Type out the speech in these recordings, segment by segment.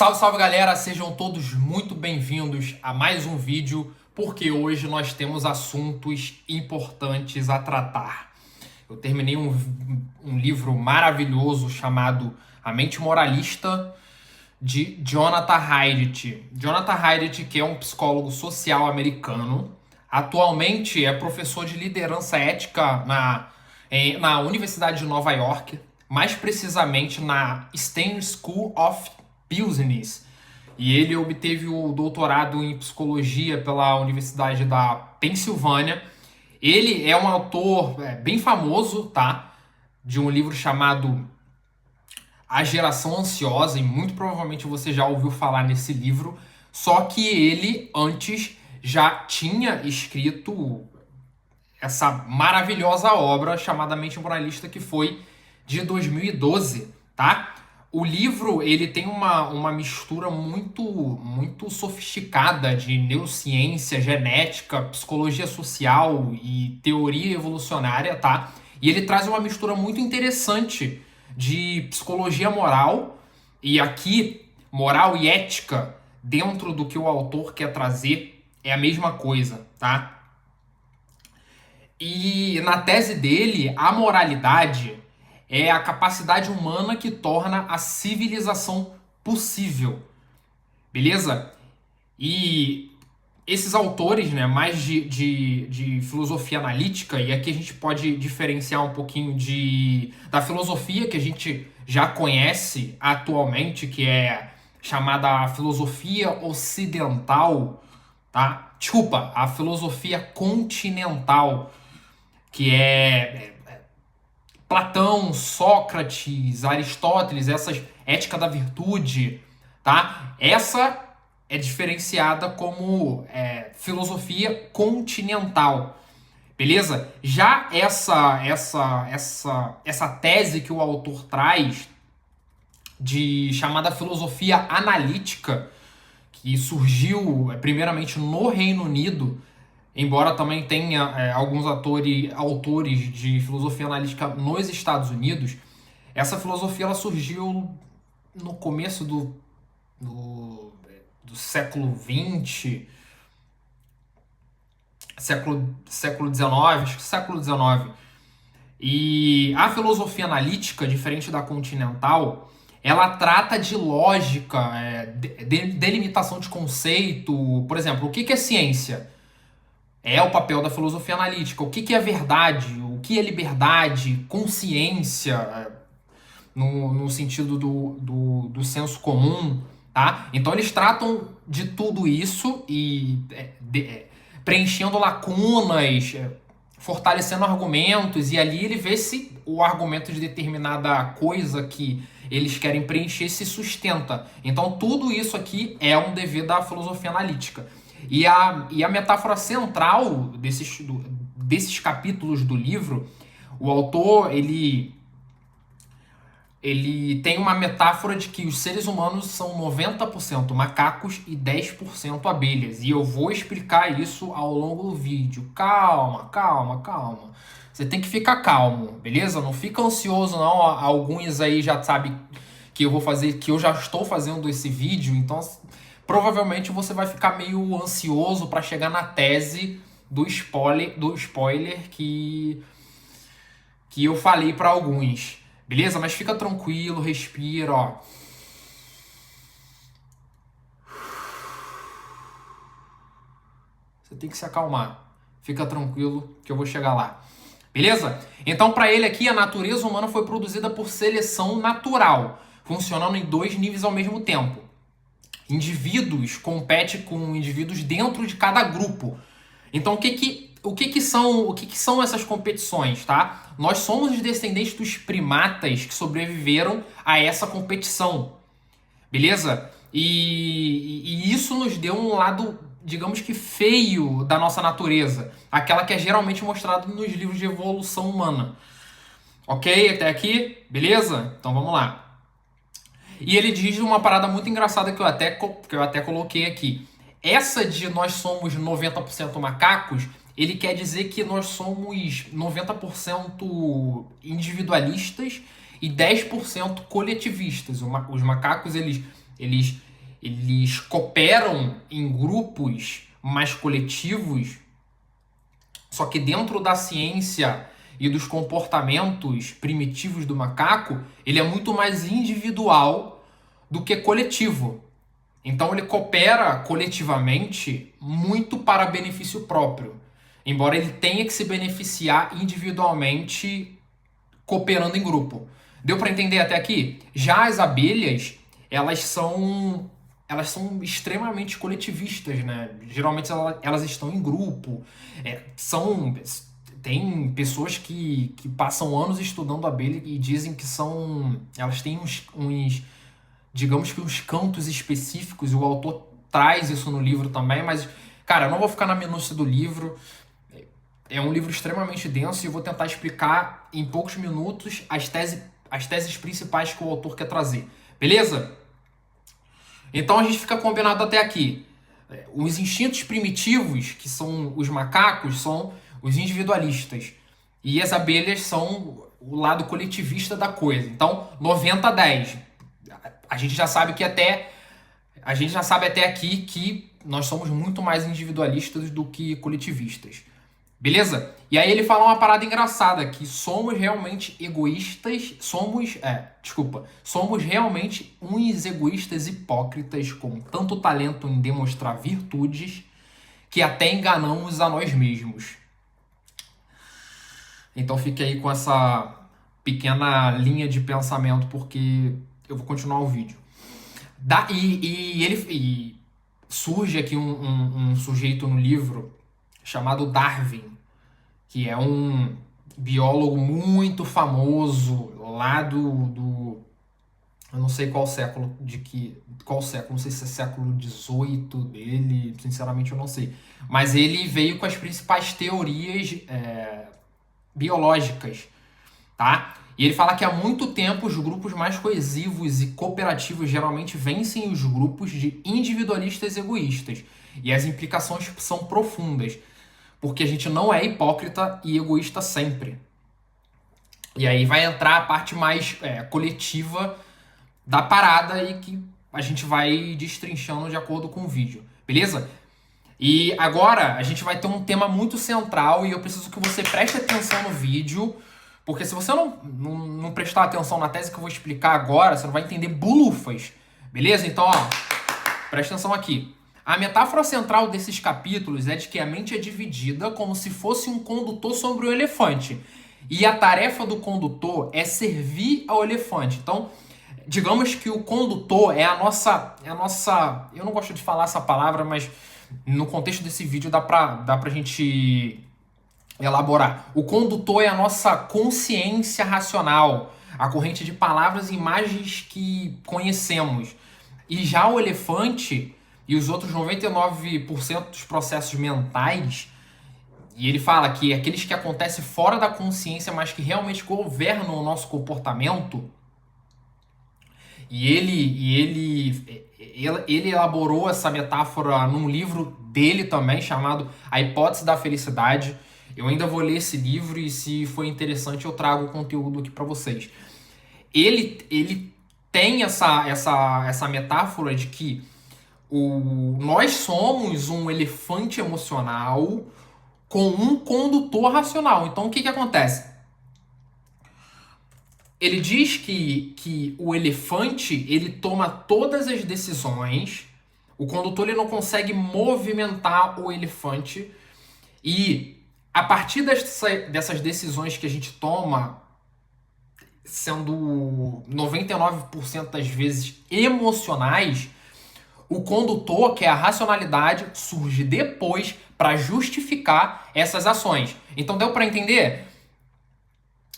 Salve, salve galera, sejam todos muito bem-vindos a mais um vídeo, porque hoje nós temos assuntos importantes a tratar. Eu terminei um livro maravilhoso chamado A Mente Moralista, de Jonathan Haidt. Jonathan Haidt, que é um psicólogo social americano, atualmente é professor de liderança ética na Universidade de Nova York, mais precisamente na Stanford School of Business. E ele obteve o doutorado em psicologia pela Universidade da Pensilvânia. Ele é um autor bem famoso, tá? De um livro chamado A Geração Ansiosa, e muito provavelmente você já ouviu falar nesse livro. Só que ele antes já tinha escrito essa maravilhosa obra chamada Mente Moralista, que foi de 2012, tá? O livro ele tem uma mistura muito sofisticada de neurociência, genética, psicologia social e teoria evolucionária, tá? E ele traz uma mistura muito interessante de psicologia moral, e aqui moral e ética dentro do que o autor quer trazer é a mesma coisa, tá? E na tese dele, a moralidade é a capacidade humana que torna a civilização possível, beleza? E esses autores, né, mais de filosofia analítica, e aqui a gente pode diferenciar um pouquinho da filosofia que a gente já conhece atualmente, que é chamada filosofia ocidental, tá? Desculpa, a filosofia continental, que é Platão, Sócrates, Aristóteles, essas ética da virtude, tá? Essa é diferenciada como filosofia continental, beleza? Já essa tese que o autor traz de chamada filosofia analítica, que surgiu primeiramente no Reino Unido, embora também tenha alguns autores de filosofia analítica nos Estados Unidos. Essa filosofia ela surgiu no começo do século XX, século XIX, acho que século XIX. E a filosofia analítica, diferente da continental, ela trata de lógica, delimitação de conceito. Por exemplo, o que é ciência? É o papel da filosofia analítica. O que é verdade? O que é liberdade? Consciência, no sentido do senso comum, tá? Então eles tratam de tudo isso e preenchendo lacunas, fortalecendo argumentos, e ali ele vê se o argumento de determinada coisa que eles querem preencher se sustenta. Então tudo isso aqui é um dever da filosofia analítica. E a metáfora central desses capítulos do livro, o autor ele tem uma metáfora de que os seres humanos são 90% macacos e 10% abelhas. E eu vou explicar isso ao longo do vídeo. Calma, calma, calma. Você tem que ficar calmo, beleza? Não fica ansioso não. Alguns aí já sabem que eu já estou fazendo esse vídeo, então provavelmente você vai ficar meio ansioso para chegar na tese do spoiler que eu falei para alguns. Beleza? Mas fica tranquilo, respira, ó. Você tem que se acalmar. Fica tranquilo que eu vou chegar lá. Beleza? Então, para ele aqui, a natureza humana foi produzida por seleção natural, funcionando em dois níveis ao mesmo tempo. Indivíduos competem com indivíduos dentro de cada grupo. Então, o que são essas competições, tá? Nós somos os descendentes dos primatas que sobreviveram a essa competição, beleza? E isso nos deu um lado, digamos que feio da nossa natureza, aquela que é geralmente mostrada nos livros de evolução humana. Ok? Até aqui? Beleza? Então vamos lá. E ele diz uma parada muito engraçada que eu até coloquei aqui. Essa de nós somos 90% macacos, ele quer dizer que nós somos 90% individualistas e 10% coletivistas. Os macacos, eles eles cooperam em grupos mais coletivos, só que dentro da ciência e dos comportamentos primitivos do macaco, ele é muito mais individual do que coletivo. Então ele coopera coletivamente muito para benefício próprio, embora ele tenha que se beneficiar individualmente cooperando em grupo. Deu para entender até aqui? Já as abelhas, elas são extremamente coletivistas, né? Geralmente elas estão em grupo. Tem pessoas que passam anos estudando abelha e dizem que elas têm digamos que uns cantos específicos, e o autor traz isso no livro também, mas, cara, eu não vou ficar na minúcia do livro. É um livro extremamente denso e eu vou tentar explicar em poucos minutos as teses principais que o autor quer trazer. Beleza? Então a gente fica combinado até aqui. Os instintos primitivos, que são os macacos, são os individualistas. E as abelhas são o lado coletivista da coisa. Então, 90-10. A gente já sabe até aqui que nós somos muito mais individualistas do que coletivistas. Beleza? E aí ele fala uma parada engraçada, que somos realmente egoístas, somos realmente uns egoístas hipócritas com tanto talento em demonstrar virtudes que até enganamos a nós mesmos. Então fique aí com essa pequena linha de pensamento, porque eu vou continuar o vídeo. E surge aqui um sujeito no livro chamado Darwin, que é um biólogo muito famoso lá eu não sei qual século, não sei se é século XVIII dele, sinceramente eu não sei. Mas ele veio com as principais teorias biológicas, tá? E ele fala que há muito tempo os grupos mais coesivos e cooperativos geralmente vencem os grupos de individualistas egoístas. E as implicações são profundas, porque a gente não é hipócrita e egoísta sempre. E aí vai entrar a parte mais coletiva da parada e que a gente vai destrinchando de acordo com o vídeo, beleza? E agora a gente vai ter um tema muito central e eu preciso que você preste atenção no vídeo, porque se você não prestar atenção na tese que eu vou explicar agora, você não vai entender bulufas, beleza? Então, ó, presta atenção aqui. A metáfora central desses capítulos é de que a mente é dividida como se fosse um condutor sobre o elefante. E a tarefa do condutor é servir ao elefante. Então, digamos que o condutor é a nossa... Eu não gosto de falar essa palavra, mas no contexto desse vídeo dá pra gente elaborar. O condutor é a nossa consciência racional, a corrente de palavras e imagens que conhecemos. E já o elefante e os outros 99% dos processos mentais, e ele fala que aqueles que acontecem fora da consciência, mas que realmente governam o nosso comportamento, e ele elaborou essa metáfora num livro dele também, chamado A Hipótese da Felicidade. Eu ainda vou ler esse livro e, se for interessante, eu trago o conteúdo aqui para vocês. Ele tem essa metáfora de que nós somos um elefante emocional com um condutor racional. Então, o que acontece? Ele diz que o elefante, ele toma todas as decisões, o condutor ele não consegue movimentar o elefante, e a partir dessas decisões que a gente toma, sendo 99% das vezes emocionais, o condutor, que é a racionalidade, surge depois para justificar essas ações. Então deu para entender?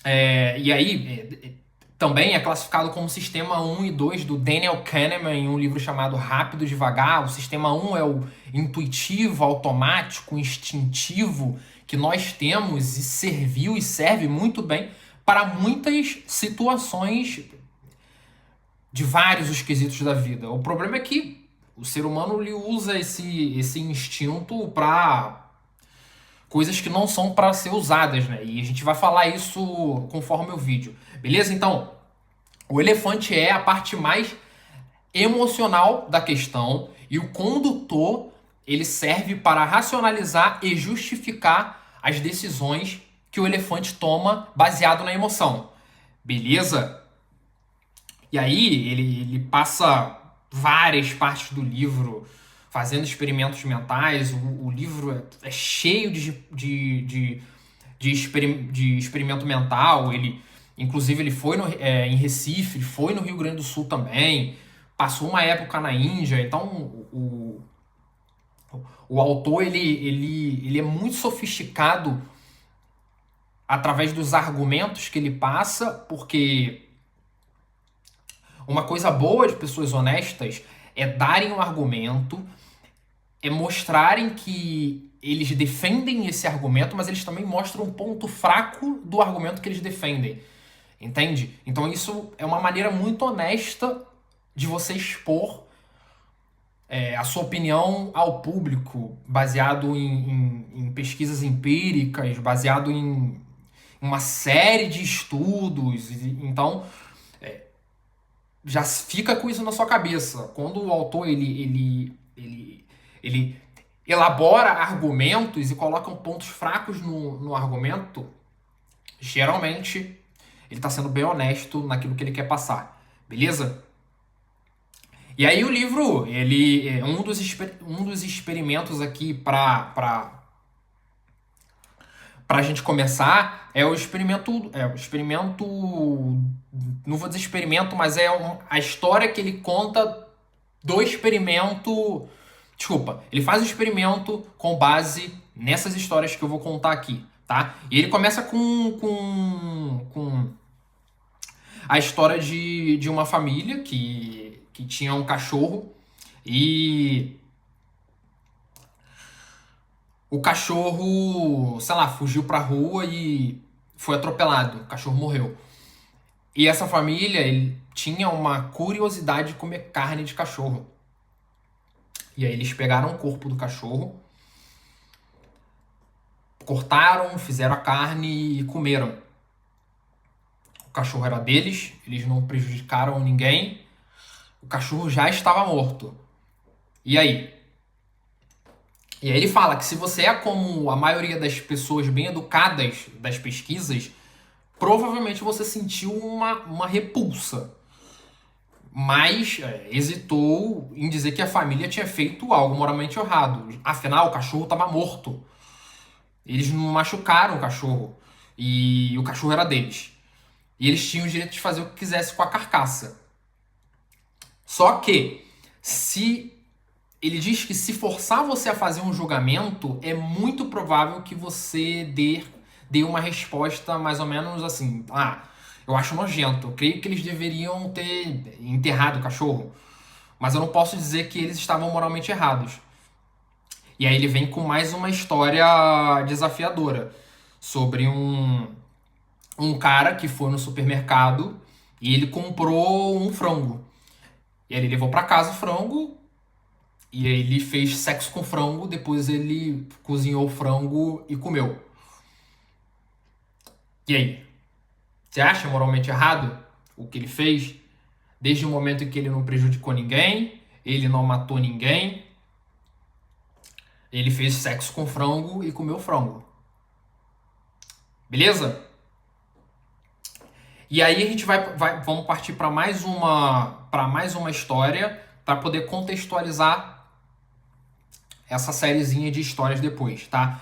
E aí também é classificado como sistema 1 e 2 do Daniel Kahneman em um livro chamado Rápido e Devagar. O sistema 1 é o intuitivo, automático, instintivo que nós temos e serviu e serve muito bem para muitas situações de vários os quesitos da vida. O problema é que o ser humano ele usa esse instinto para coisas que não são para ser usadas, né? E a gente vai falar isso conforme o vídeo. Beleza? Então, o elefante é a parte mais emocional da questão e o condutor ele serve para racionalizar e justificar as decisões que o elefante toma baseado na emoção. Beleza? E aí ele passa várias partes do livro fazendo experimentos mentais. O livro é cheio de experimento mental. Inclusive, ele foi em Recife, ele foi no Rio Grande do Sul também, passou uma época na Índia. Então, o autor ele é muito sofisticado através dos argumentos que ele passa, porque uma coisa boa de pessoas honestas é darem um argumento, é mostrarem que eles defendem esse argumento, mas eles também mostram um ponto fraco do argumento que eles defendem. Entende? Então isso é uma maneira muito honesta de você expor a sua opinião ao público, baseado em pesquisas empíricas, baseado em uma série de estudos. Então, já fica com isso na sua cabeça. Quando o autor ele elabora argumentos e coloca pontos fracos no argumento, geralmente ele está sendo bem honesto naquilo que ele quer passar. Beleza? E aí o livro, ele é um dos experimentos aqui para a gente começar é o experimento, não vou dizer experimento, mas a história que ele conta do experimento. Desculpa, ele faz o experimento com base nessas histórias que eu vou contar aqui, tá? E ele começa com a história de uma família que tinha um cachorro e o cachorro, sei lá, fugiu pra rua e foi atropelado. O cachorro morreu. E essa família, ele tinha uma curiosidade de comer carne de cachorro. E aí eles pegaram o corpo do cachorro, cortaram, fizeram a carne e comeram. O cachorro era deles, eles não prejudicaram ninguém. O cachorro já estava morto. E aí? E aí ele fala que se você é como a maioria das pessoas bem educadas das pesquisas, provavelmente você sentiu uma repulsa. Mas hesitou em dizer que a família tinha feito algo moralmente errado. Afinal, o cachorro estava morto. Eles não machucaram o cachorro. E o cachorro era deles. E eles tinham o direito de fazer o que quisesse com a carcaça. Só que, ele diz que se forçar você a fazer um julgamento, é muito provável que você dê uma resposta mais ou menos assim: eu acho nojento, eu creio que eles deveriam ter enterrado o cachorro, mas eu não posso dizer que eles estavam moralmente errados. E aí ele vem com mais uma história desafiadora sobre um cara que foi no supermercado e ele comprou um frango. E aí ele levou para casa o frango e aí ele fez sexo com o frango, depois ele cozinhou o frango e comeu. E aí? Você acha moralmente errado o que ele fez? Desde o momento em que ele não prejudicou ninguém, ele não matou ninguém, ele fez sexo com frango e comeu frango. Beleza? E aí a gente vamos partir para mais uma história para poder contextualizar essa sériezinha de histórias depois, tá?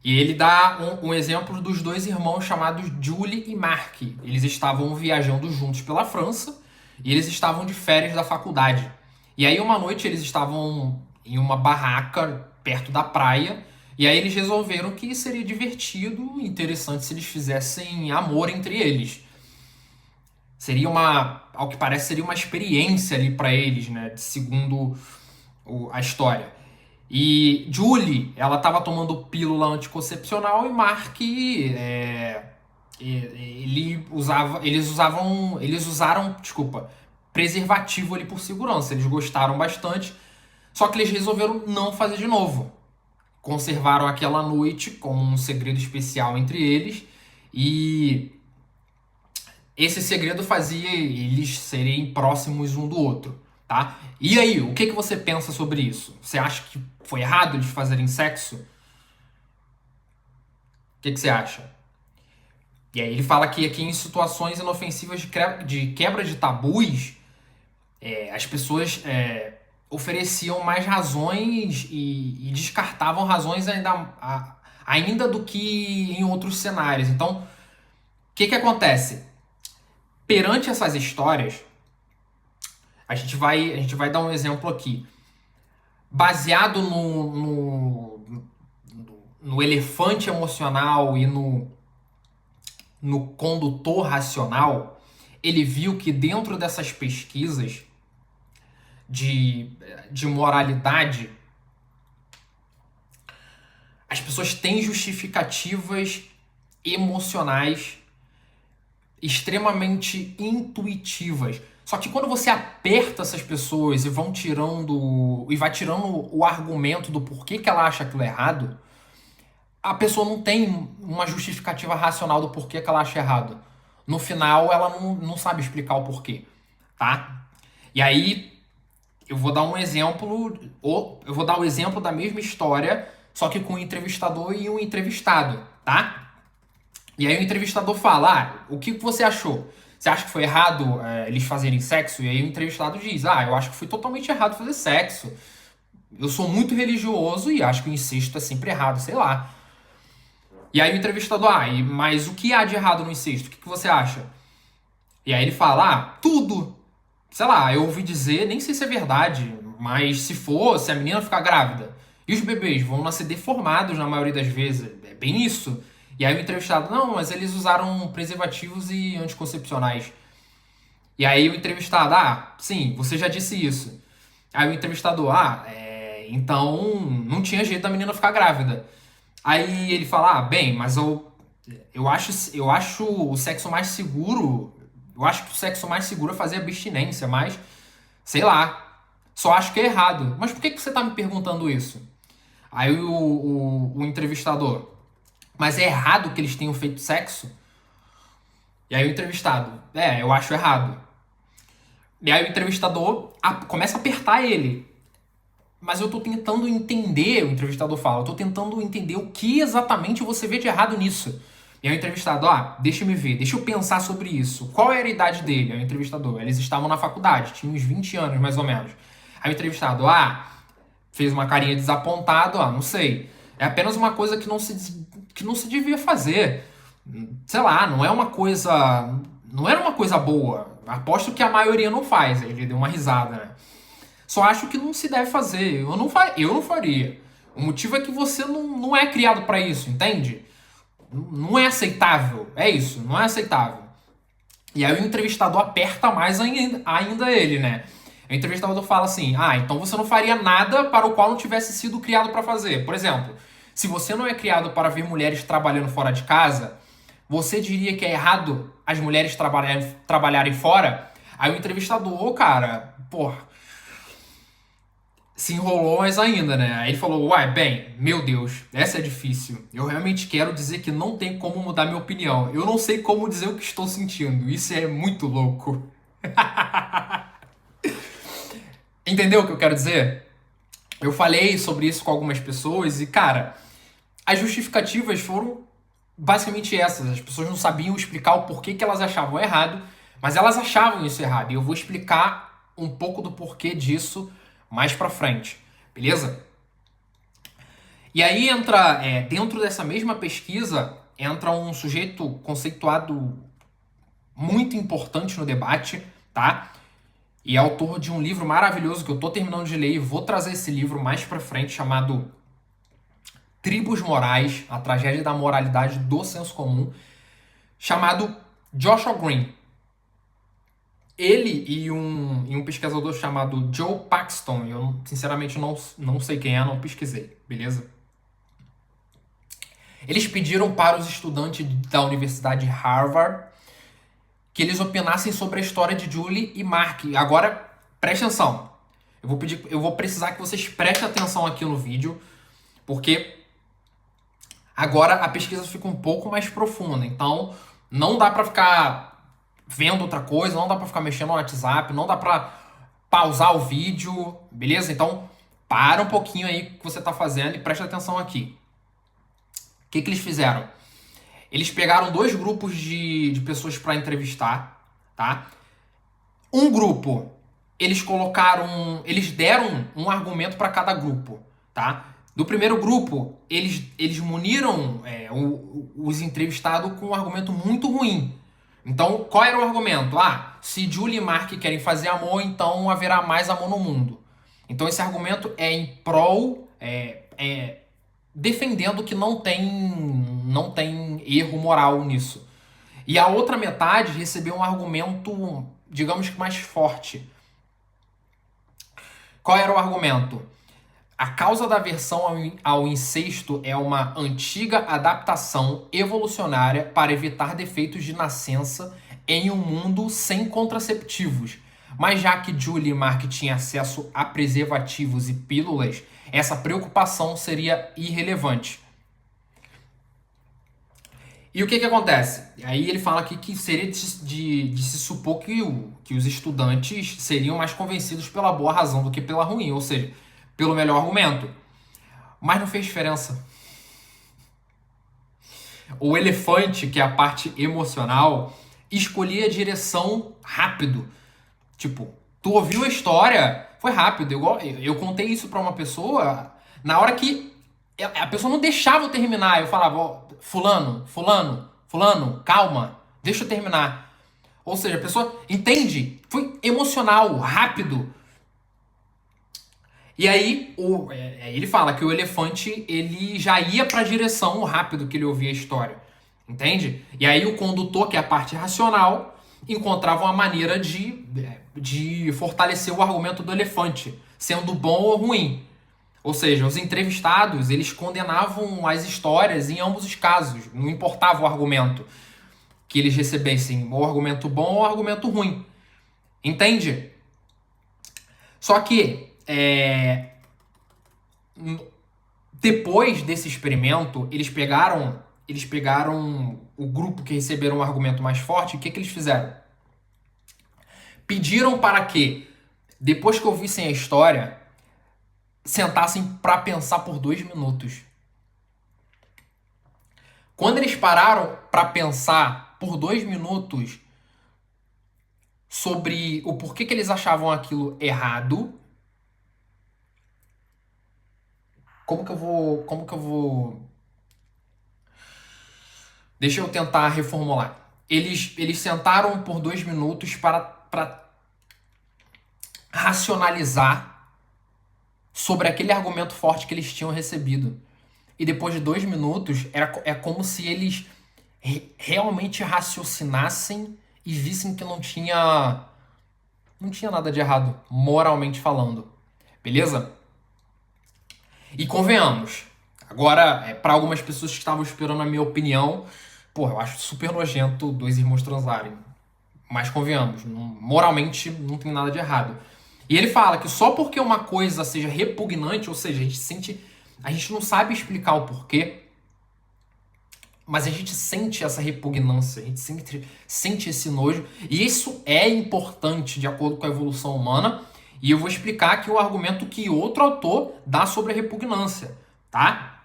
E ele dá um exemplo dos dois irmãos chamados Julie e Mark. Eles estavam viajando juntos pela França e eles estavam de férias da faculdade. E aí uma noite eles estavam em uma barraca perto da praia e aí eles resolveram que seria divertido, interessante se eles fizessem amor entre eles. Seria ao que parece, seria uma experiência ali para eles, né? Segundo a história. E Julie, ela estava tomando pílula anticoncepcional e Mark, eles usaram, preservativo ali por segurança. Eles gostaram bastante, só que eles resolveram não fazer de novo. Conservaram aquela noite como um segredo especial entre eles e esse segredo fazia eles serem próximos um do outro, tá? E aí, o que você pensa sobre isso? Você acha que foi errado eles fazerem sexo? O que você acha? E aí ele fala que aqui em situações inofensivas de quebra de tabus, as pessoas ofereciam mais razões e descartavam razões ainda do que em outros cenários. Então, o que acontece? Perante essas histórias, a gente vai dar um exemplo aqui. Baseado no elefante emocional e no condutor racional, ele viu que dentro dessas pesquisas de moralidade, as pessoas têm justificativas emocionais extremamente intuitivas. Só que quando você aperta essas pessoas e vai tirando o argumento do porquê que ela acha aquilo errado, a pessoa não tem uma justificativa racional do porquê que ela acha errado. No final, ela não sabe explicar o porquê, tá? E aí, eu vou dar um exemplo, eu vou dar o exemplo da mesma história, só que com um entrevistador e um entrevistado, tá? E aí o entrevistador fala, o que você achou? Você acha que foi errado eles fazerem sexo? E aí o entrevistado diz, eu acho que foi totalmente errado fazer sexo. Eu sou muito religioso e acho que o incesto é sempre errado, sei lá. E aí o entrevistador, mas o que há de errado no incesto? O que você acha? E aí ele fala, tudo. Sei lá, eu ouvi dizer, nem sei se é verdade, mas se for, se a menina ficar grávida, e os bebês vão nascer deformados na maioria das vezes, é bem isso. E aí o entrevistado, não, mas eles usaram preservativos e anticoncepcionais. E aí o entrevistado, sim, você já disse isso. Aí o entrevistador, então não tinha jeito da menina ficar grávida. Aí ele fala, bem, mas eu acho o sexo mais seguro, eu acho que o sexo mais seguro é fazer abstinência, mas, sei lá, só acho que é errado. Mas por que você tá me perguntando isso? Aí o entrevistador, mas é errado que eles tenham feito sexo? E aí o entrevistado, eu acho errado. E aí o entrevistador começa a apertar ele. Mas eu tô tentando entender, o entrevistador fala, eu tô tentando entender o que exatamente você vê de errado nisso. E aí o entrevistado, deixa eu ver, deixa eu pensar sobre isso. Qual era a idade dele? Aí o entrevistador, eles estavam na faculdade, tinham uns 20 anos mais ou menos. Aí o entrevistado, fez uma carinha desapontado, não sei. É apenas uma coisa que não se devia fazer. Sei lá, não era uma coisa boa. Aposto que a maioria não faz. Aí ele deu uma risada, né? Só acho que não se deve fazer. Eu não faria. O motivo é que você não é criado para isso, entende? Não é aceitável. É isso, não é aceitável. E aí o entrevistador aperta mais ainda ele, né? O entrevistador fala assim, então você não faria nada para o qual não tivesse sido criado para fazer. Por exemplo, se você não é criado para ver mulheres trabalhando fora de casa, você diria que é errado as mulheres trabalharem fora? Aí o entrevistador, cara, se enrolou mais ainda, né? Aí ele falou, bem, meu Deus, essa é difícil. Eu realmente quero dizer que não tem como mudar minha opinião. Eu não sei como dizer o que estou sentindo. Isso é muito louco. Entendeu o que eu quero dizer? Eu falei sobre isso com algumas pessoas e, cara, as justificativas foram basicamente essas. As pessoas não sabiam explicar o porquê que elas achavam errado, mas elas achavam isso errado. E eu vou explicar um pouco do porquê disso mais pra frente, beleza? E aí entra, dentro dessa mesma pesquisa, entra um sujeito conceituado muito importante no debate, tá? E é autor de um livro maravilhoso que eu tô terminando de ler e vou trazer esse livro mais pra frente, chamado Tribos Morais, a tragédia da moralidade do senso comum, chamado Joshua Green. Ele e um pesquisador chamado Joe Paxton, eu sinceramente não sei quem é, não pesquisei, beleza? Eles pediram para os estudantes da Universidade de Harvard que eles opinassem sobre a história de Julie e Mark. Agora, preste atenção. Eu vou precisar que vocês prestem atenção aqui no vídeo, porque agora a pesquisa fica um pouco mais profunda. Então, não dá para ficar vendo outra coisa, não dá para ficar mexendo no WhatsApp, não dá para pausar o vídeo, beleza? Então, para um pouquinho aí o que você está fazendo e presta atenção aqui. O que eles fizeram? Eles pegaram dois grupos de pessoas para entrevistar, tá? Um grupo, eles deram um argumento para cada grupo, tá? Do primeiro grupo, eles muniram os entrevistados com um argumento muito ruim. Então, qual era o argumento? Se Julie e Mark querem fazer amor, então haverá mais amor no mundo. Então, esse argumento é em prol, defendendo que não tem erro moral nisso. E a outra metade recebeu um argumento, digamos que mais forte. Qual era o argumento? A causa da aversão ao incesto é uma antiga adaptação evolucionária para evitar defeitos de nascença em um mundo sem contraceptivos. Mas já que Julie e Mark tinham acesso a preservativos e pílulas, essa preocupação seria irrelevante. E o que acontece? Aí ele fala aqui que seria de se supor que os estudantes seriam mais convencidos pela boa razão do que pela ruim, ou seja, pelo melhor argumento. Mas não fez diferença. O elefante, que é a parte emocional, escolhia a direção rápido. Tipo, tu ouviu a história, foi rápido. Eu contei isso pra uma pessoa, na hora que a pessoa não deixava eu terminar. Eu falava, fulano, calma, deixa eu terminar. Ou seja, a pessoa entende, foi emocional, rápido. E aí, ele fala que o elefante, ele já ia pra direção rápido que ele ouvia a história. Entende? E aí o condutor, que é a parte racional, encontrava uma maneira de fortalecer o argumento do elefante, sendo bom ou ruim. Ou seja, os entrevistados, eles condenavam as histórias em ambos os casos. Não importava o argumento que eles recebessem, ou argumento bom ou argumento ruim. Entende? Só que, depois desse experimento, eles pegaram o grupo que receberam um argumento mais forte. E o que eles fizeram? Pediram para que, depois que ouvissem a história, sentassem para pensar por 2 minutos. Quando eles pararam para pensar por 2 minutos sobre o porquê que eles achavam aquilo errado, como que eu vou... Deixa eu tentar reformular. Eles sentaram por 2 minutos para racionalizar sobre aquele argumento forte que eles tinham recebido. E depois de 2 minutos, é como se eles realmente raciocinassem e vissem que não tinha nada de errado, moralmente falando. Beleza? E convenhamos, agora, para algumas pessoas que estavam esperando a minha opinião, eu acho super nojento 2 irmãos transarem. Mas convenhamos, moralmente não tem nada de errado. E ele fala que só porque uma coisa seja repugnante, ou seja, a gente não sabe explicar o porquê, mas a gente sente essa repugnância, a gente sente esse nojo, e isso é importante de acordo com a evolução humana, e eu vou explicar aqui o argumento que outro autor dá sobre a repugnância, tá?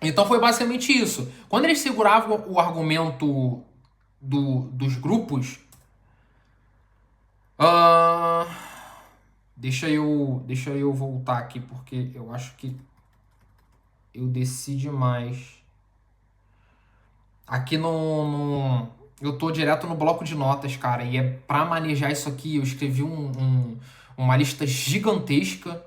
Então foi basicamente isso. Quando eles seguravam o argumento dos grupos, deixa eu voltar aqui, porque eu acho que eu desci demais. Aqui eu tô direto no bloco de notas, cara, e pra manejar isso aqui, eu escrevi uma lista gigantesca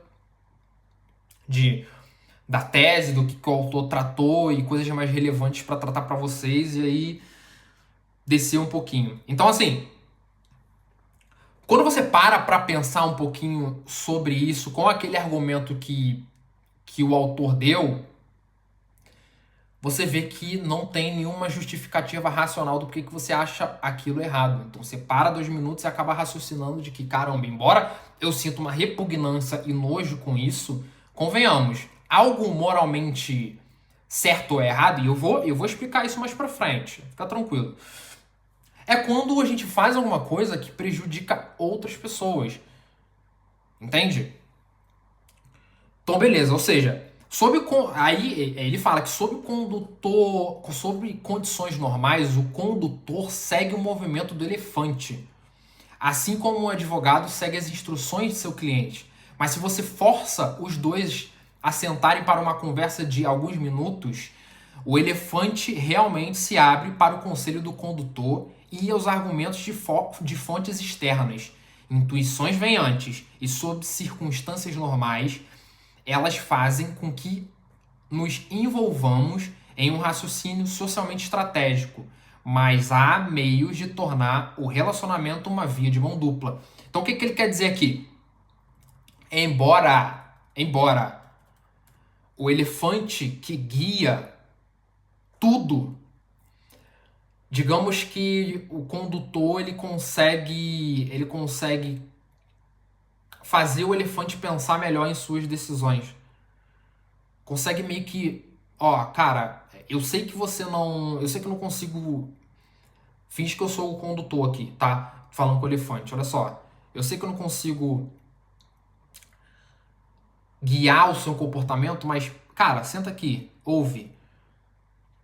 da tese, do que o autor tratou e coisas mais relevantes pra tratar pra vocês, e aí descer um pouquinho. Então, assim, quando você para pensar um pouquinho sobre isso, com aquele argumento que o autor deu, você vê que não tem nenhuma justificativa racional do porquê que você acha aquilo errado. Então você para 2 minutos e acaba raciocinando de que, caramba, embora eu sinta uma repugnância e nojo com isso, convenhamos, algo moralmente certo ou errado, e eu vou explicar isso mais pra frente, fica tranquilo. É quando a gente faz alguma coisa que prejudica outras pessoas. Entende? Então, beleza. Ou seja, aí ele fala que sob condições normais, o condutor segue o movimento do elefante, assim como o advogado segue as instruções de seu cliente. Mas se você força os dois a sentarem para uma conversa de alguns minutos, o elefante realmente se abre para o conselho do condutor e aos argumentos de fontes externas. Intuições vêm antes, e sob circunstâncias normais, elas fazem com que nos envolvamos em um raciocínio socialmente estratégico, mas há meios de tornar o relacionamento uma via de mão dupla. Então, o que ele quer dizer aqui? Embora o elefante que guia tudo, digamos que o condutor ele consegue fazer o elefante pensar melhor em suas decisões. Consegue meio que, ó, cara, eu sei que eu não consigo. Finge que eu sou o condutor aqui, tá? Falando com o elefante. Olha só. Eu sei que eu não consigo guiar o seu comportamento, mas, cara, senta aqui, ouve.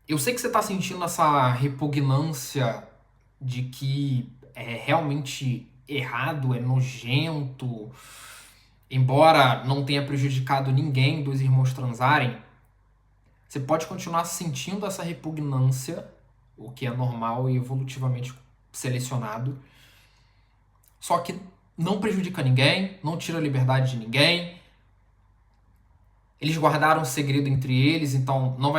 Eu sei que você tá sentindo essa repugnância de que é realmente errado, é nojento, embora não tenha prejudicado ninguém dos irmãos transarem. Você pode continuar sentindo essa repugnância, o que é normal e evolutivamente selecionado, só que não prejudica ninguém, não tira a liberdade de ninguém. Eles guardaram um segredo entre eles, então não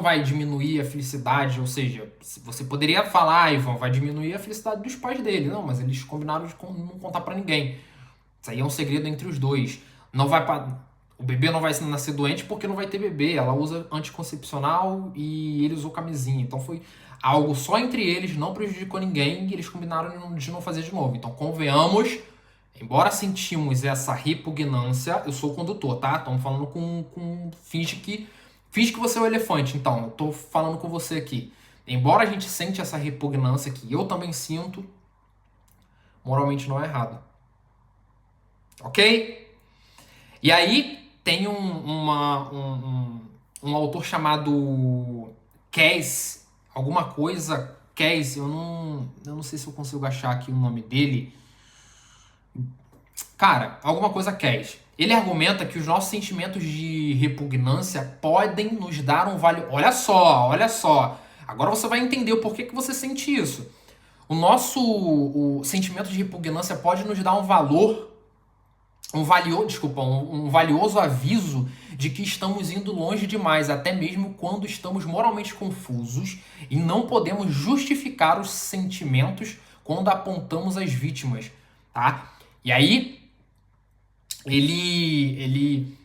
vai diminuir a felicidade. Ou seja, você poderia falar, Ivan, vai diminuir a felicidade dos pais dele. Não, mas eles combinaram de não contar pra ninguém. Isso aí é um segredo entre os dois. Não vai O bebê não vai nascer doente porque não vai ter bebê. Ela usa anticoncepcional e ele usou camisinha. Então foi algo só entre eles, não prejudicou ninguém e eles combinaram de não fazer de novo. Então convenhamos, embora sentimos essa repugnância, eu sou o condutor, tá? Estamos falando com finge que você é o elefante. Então, eu tô falando com você aqui. Embora a gente sente essa repugnância que eu também sinto, moralmente não é errado. Ok? E aí tem um autor chamado Kes, alguma coisa, Kes, eu não sei se eu consigo achar aqui o nome dele. Cara, alguma coisa Kes. Ele argumenta que os nossos sentimentos de repugnância podem nos dar um vale. Olha só, olha só. Agora você vai entender o porquê que você sente isso. O sentimento de repugnância pode nos dar um valioso aviso de que estamos indo longe demais, até mesmo quando estamos moralmente confusos e não podemos justificar os sentimentos quando apontamos as vítimas, tá? E aí ele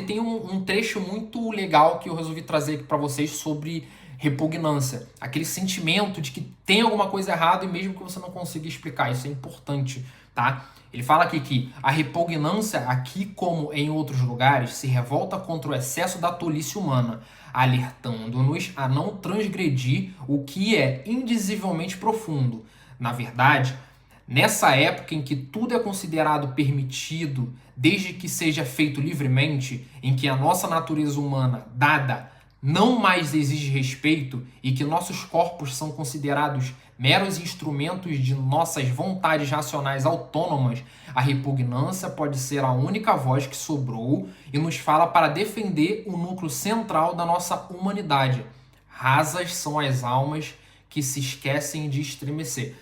tem um trecho muito legal que eu resolvi trazer aqui para vocês sobre repugnância. Aquele sentimento de que tem alguma coisa errada e mesmo que você não consiga explicar. Isso é importante, tá? Ele fala aqui que a repugnância, aqui como em outros lugares, se revolta contra o excesso da tolice humana, alertando-nos a não transgredir o que é indizivelmente profundo. Na verdade, nessa época em que tudo é considerado permitido, desde que seja feito livremente, em que a nossa natureza humana, dada, não mais exige respeito e que nossos corpos são considerados meros instrumentos de nossas vontades racionais autônomas, a repugnância pode ser a única voz que sobrou e nos fala para defender o núcleo central da nossa humanidade. Rasas são as almas que se esquecem de estremecer.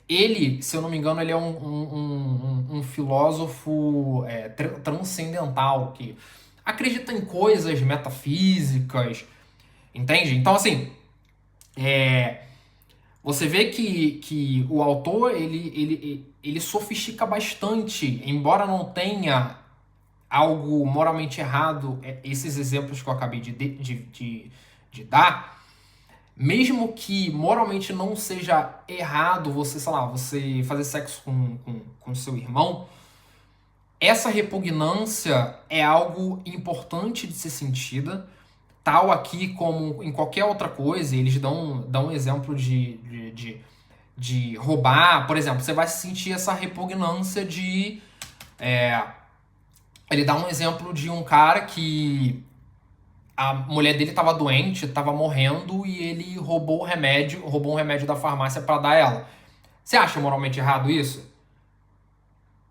Ele, se eu não me engano, ele é um filósofo transcendental que acredita em coisas metafísicas, entende? Então, assim, você vê que o autor, ele sofistica bastante, embora não tenha algo moralmente errado, esses exemplos que eu acabei de dar, mesmo que moralmente não seja errado você, sei lá, você fazer sexo com seu irmão, essa repugnância é algo importante de ser sentida, tal aqui como em qualquer outra coisa. Eles dão um exemplo de de roubar, por exemplo, você vai sentir essa repugnância de... ele dá um exemplo de um cara que a mulher dele estava doente, estava morrendo e ele roubou um remédio da farmácia para dar a ela. Você acha moralmente errado isso?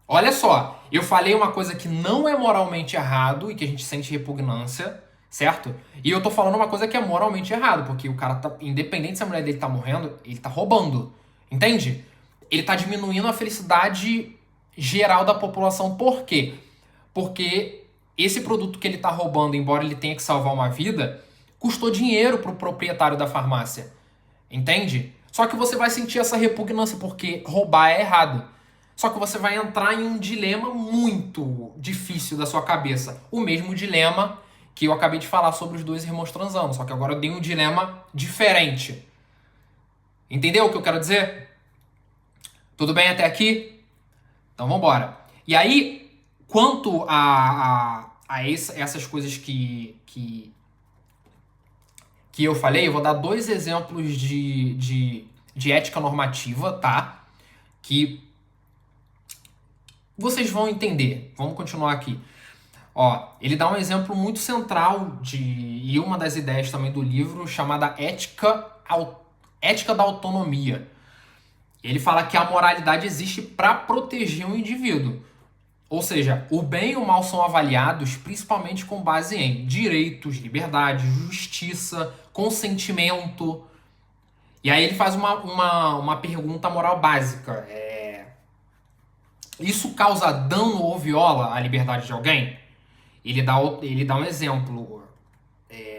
Olha só, eu falei uma coisa que não é moralmente errado e que a gente sente repugnância, certo? E eu tô falando uma coisa que é moralmente errado, porque o cara tá, independente se a mulher dele tá morrendo, ele tá roubando, entende? Ele tá diminuindo a felicidade geral da população. Por quê? Porque esse produto que ele tá roubando, embora ele tenha que salvar uma vida, custou dinheiro pro proprietário da farmácia, entende? Só que você vai sentir essa repugnância porque roubar é errado. Só que você vai entrar em um dilema muito difícil da sua cabeça. O mesmo dilema que eu acabei de falar sobre os dois irmãos transando. Só que agora eu dei um dilema diferente. Entendeu o que eu quero dizer? Tudo bem até aqui? Então vamos embora. E aí, quanto a essas coisas que eu falei, eu vou dar dois exemplos de ética normativa, tá? Que vocês vão entender. Vamos continuar aqui. Ó, ele dá um exemplo muito central e uma das ideias também do livro, chamada ética da autonomia. Ele fala que a moralidade existe para proteger o indivíduo. Ou seja, o bem e o mal são avaliados principalmente com base em direitos, liberdade, justiça, consentimento. E aí ele faz uma pergunta moral básica. Isso causa dano ou viola a liberdade de alguém? Ele dá um exemplo.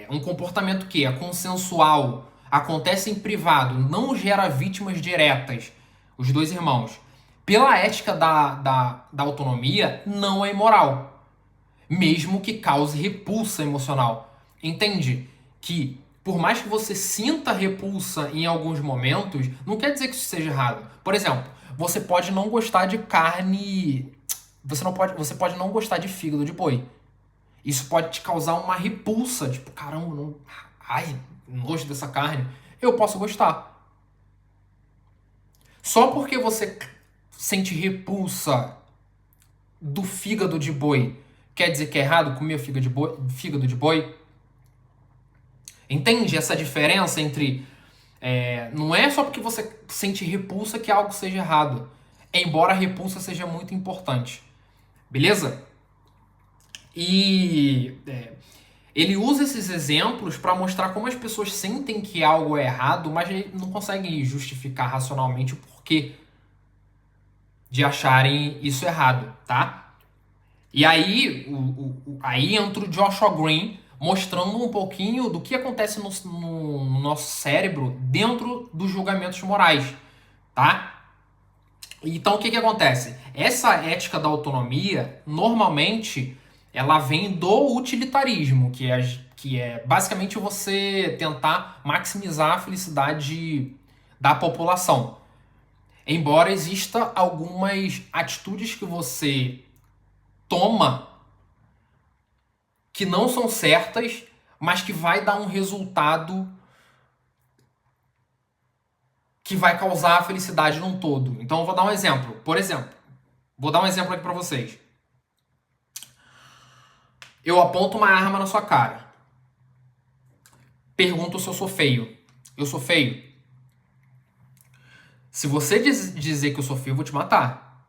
Um comportamento que é consensual, acontece em privado, não gera vítimas diretas, os dois irmãos. Pela ética da autonomia, não é imoral, mesmo que cause repulsa emocional. Entende? Que por mais que você sinta repulsa em alguns momentos, não quer dizer que isso seja errado. Por exemplo, você pode não gostar de carne. Você pode não gostar de fígado de boi. Isso pode te causar uma repulsa, tipo, caramba, não, ai, nojo dessa carne. Eu posso gostar. Só porque você sente repulsa do fígado de boi, quer dizer que é errado comer fígado de boi? Entende essa diferença entre... não é só porque você sente repulsa que algo seja errado. Embora a repulsa seja muito importante. Beleza? E ele usa esses exemplos para mostrar como as pessoas sentem que algo é errado, mas não conseguem justificar racionalmente o porquê de acharem isso errado, tá? E aí, aí entra o Joshua Green mostrando um pouquinho do que acontece no nosso cérebro dentro dos julgamentos morais, tá? Então, o que acontece? Essa ética da autonomia, normalmente, ela vem do utilitarismo, que é basicamente você tentar maximizar a felicidade da população. Embora exista algumas atitudes que você toma que não são certas, mas que vai dar um resultado que vai causar a felicidade num todo. Então eu vou dar um exemplo. Por exemplo, vou dar um exemplo aqui pra vocês. Eu aponto uma arma na sua cara. Pergunto se eu sou feio. Eu sou feio? Se você dizer que eu sou feio, eu vou te matar.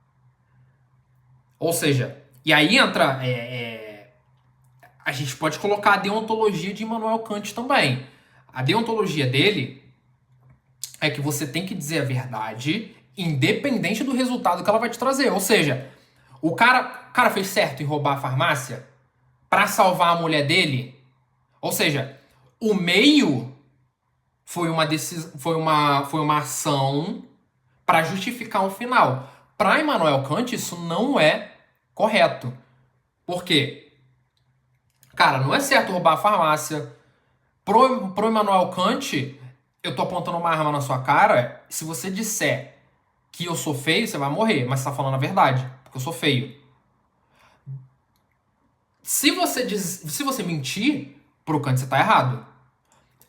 Ou seja, e aí entra... a gente pode colocar a deontologia de Immanuel Kant também. A deontologia dele é que você tem que dizer a verdade, independente do resultado que ela vai te trazer. Ou seja, o cara fez certo em roubar a farmácia para salvar a mulher dele. Ou seja, o meio foi uma ação para justificar um final. Para Immanuel Kant, isso não é correto. Por quê? Cara, não é certo roubar a farmácia. Pro Immanuel Kant, eu tô apontando uma arma na sua cara. Se você disser que eu sou feio, você vai morrer. Mas você tá falando a verdade, porque eu sou feio. Se você mentir, pro Kant você tá errado.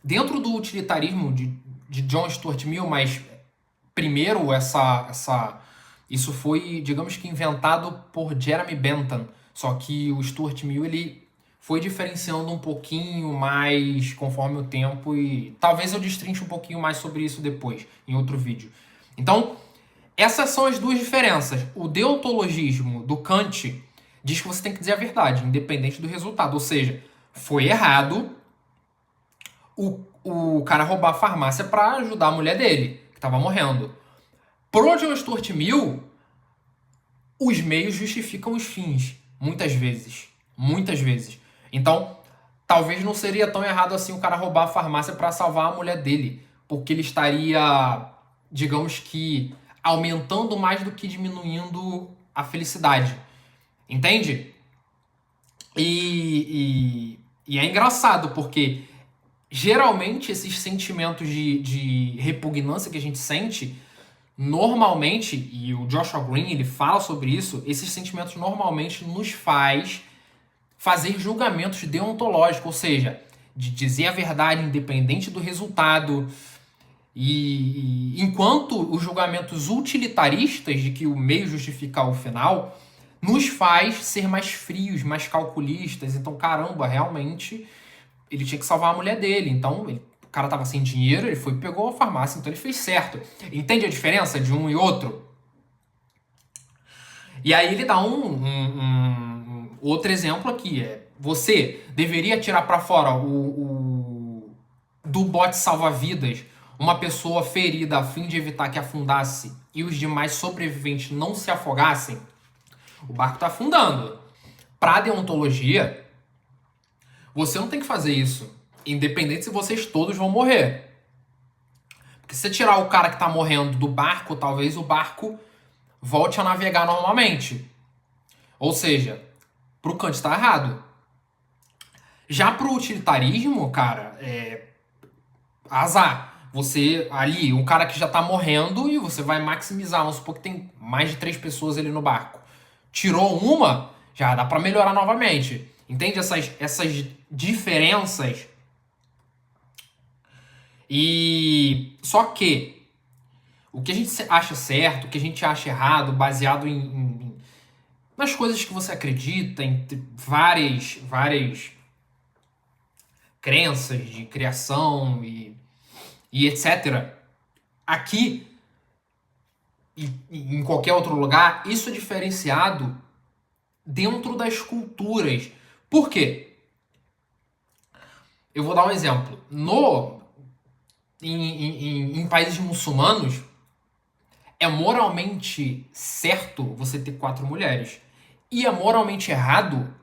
Dentro do utilitarismo de John Stuart Mill, mas primeiro, isso foi, digamos que, inventado por Jeremy Bentham. Só que o Stuart Mill, ele foi diferenciando um pouquinho mais conforme o tempo e talvez eu destrinche um pouquinho mais sobre isso depois, em outro vídeo. Então, essas são as duas diferenças. O deontologismo do Kant diz que você tem que dizer a verdade, independente do resultado. Ou seja, foi errado o cara roubar a farmácia para ajudar a mulher dele, que estava morrendo. Pro John Stuart Mill, os meios justificam os fins, muitas vezes. Muitas vezes. Então, talvez não seria tão errado assim o cara roubar a farmácia para salvar a mulher dele, porque ele estaria, digamos que, aumentando mais do que diminuindo a felicidade. Entende? E é engraçado, porque geralmente esses sentimentos de repugnância que a gente sente, normalmente, e o Joshua Green ele fala sobre isso, esses sentimentos normalmente nos faz fazer julgamentos deontológicos, ou seja, de dizer a verdade independente do resultado. E enquanto os julgamentos utilitaristas de que o meio justifica o final nos faz ser mais frios, mais calculistas. Então, caramba, realmente ele tinha que salvar a mulher dele. Então, o cara tava sem dinheiro, ele foi e pegou a farmácia, então ele fez certo. Entende a diferença de um e outro? E aí ele dá um outro exemplo aqui. Você deveria tirar para fora do bote salva-vidas uma pessoa ferida a fim de evitar que afundasse e os demais sobreviventes não se afogassem? O barco está afundando. Para a deontologia, você não tem que fazer isso, independente se vocês todos vão morrer. Porque se você tirar o cara que está morrendo do barco, talvez o barco volte a navegar normalmente. Ou seja, pro Kant está errado. Já pro utilitarismo, cara, azar. Você ali, um cara que já tá morrendo e você vai maximizar. Vamos supor que tem mais de 3 pessoas ali no barco. Tirou uma, já dá para melhorar novamente. Entende essas diferenças? E só que o que a gente acha certo, o que a gente acha errado, baseado nas coisas que você acredita, em várias crenças de criação e etc. Aqui e em qualquer outro lugar, isso é diferenciado dentro das culturas. Por quê? Eu vou dar um exemplo. Em países muçulmanos, é moralmente certo você ter 4 mulheres. E é moralmente errado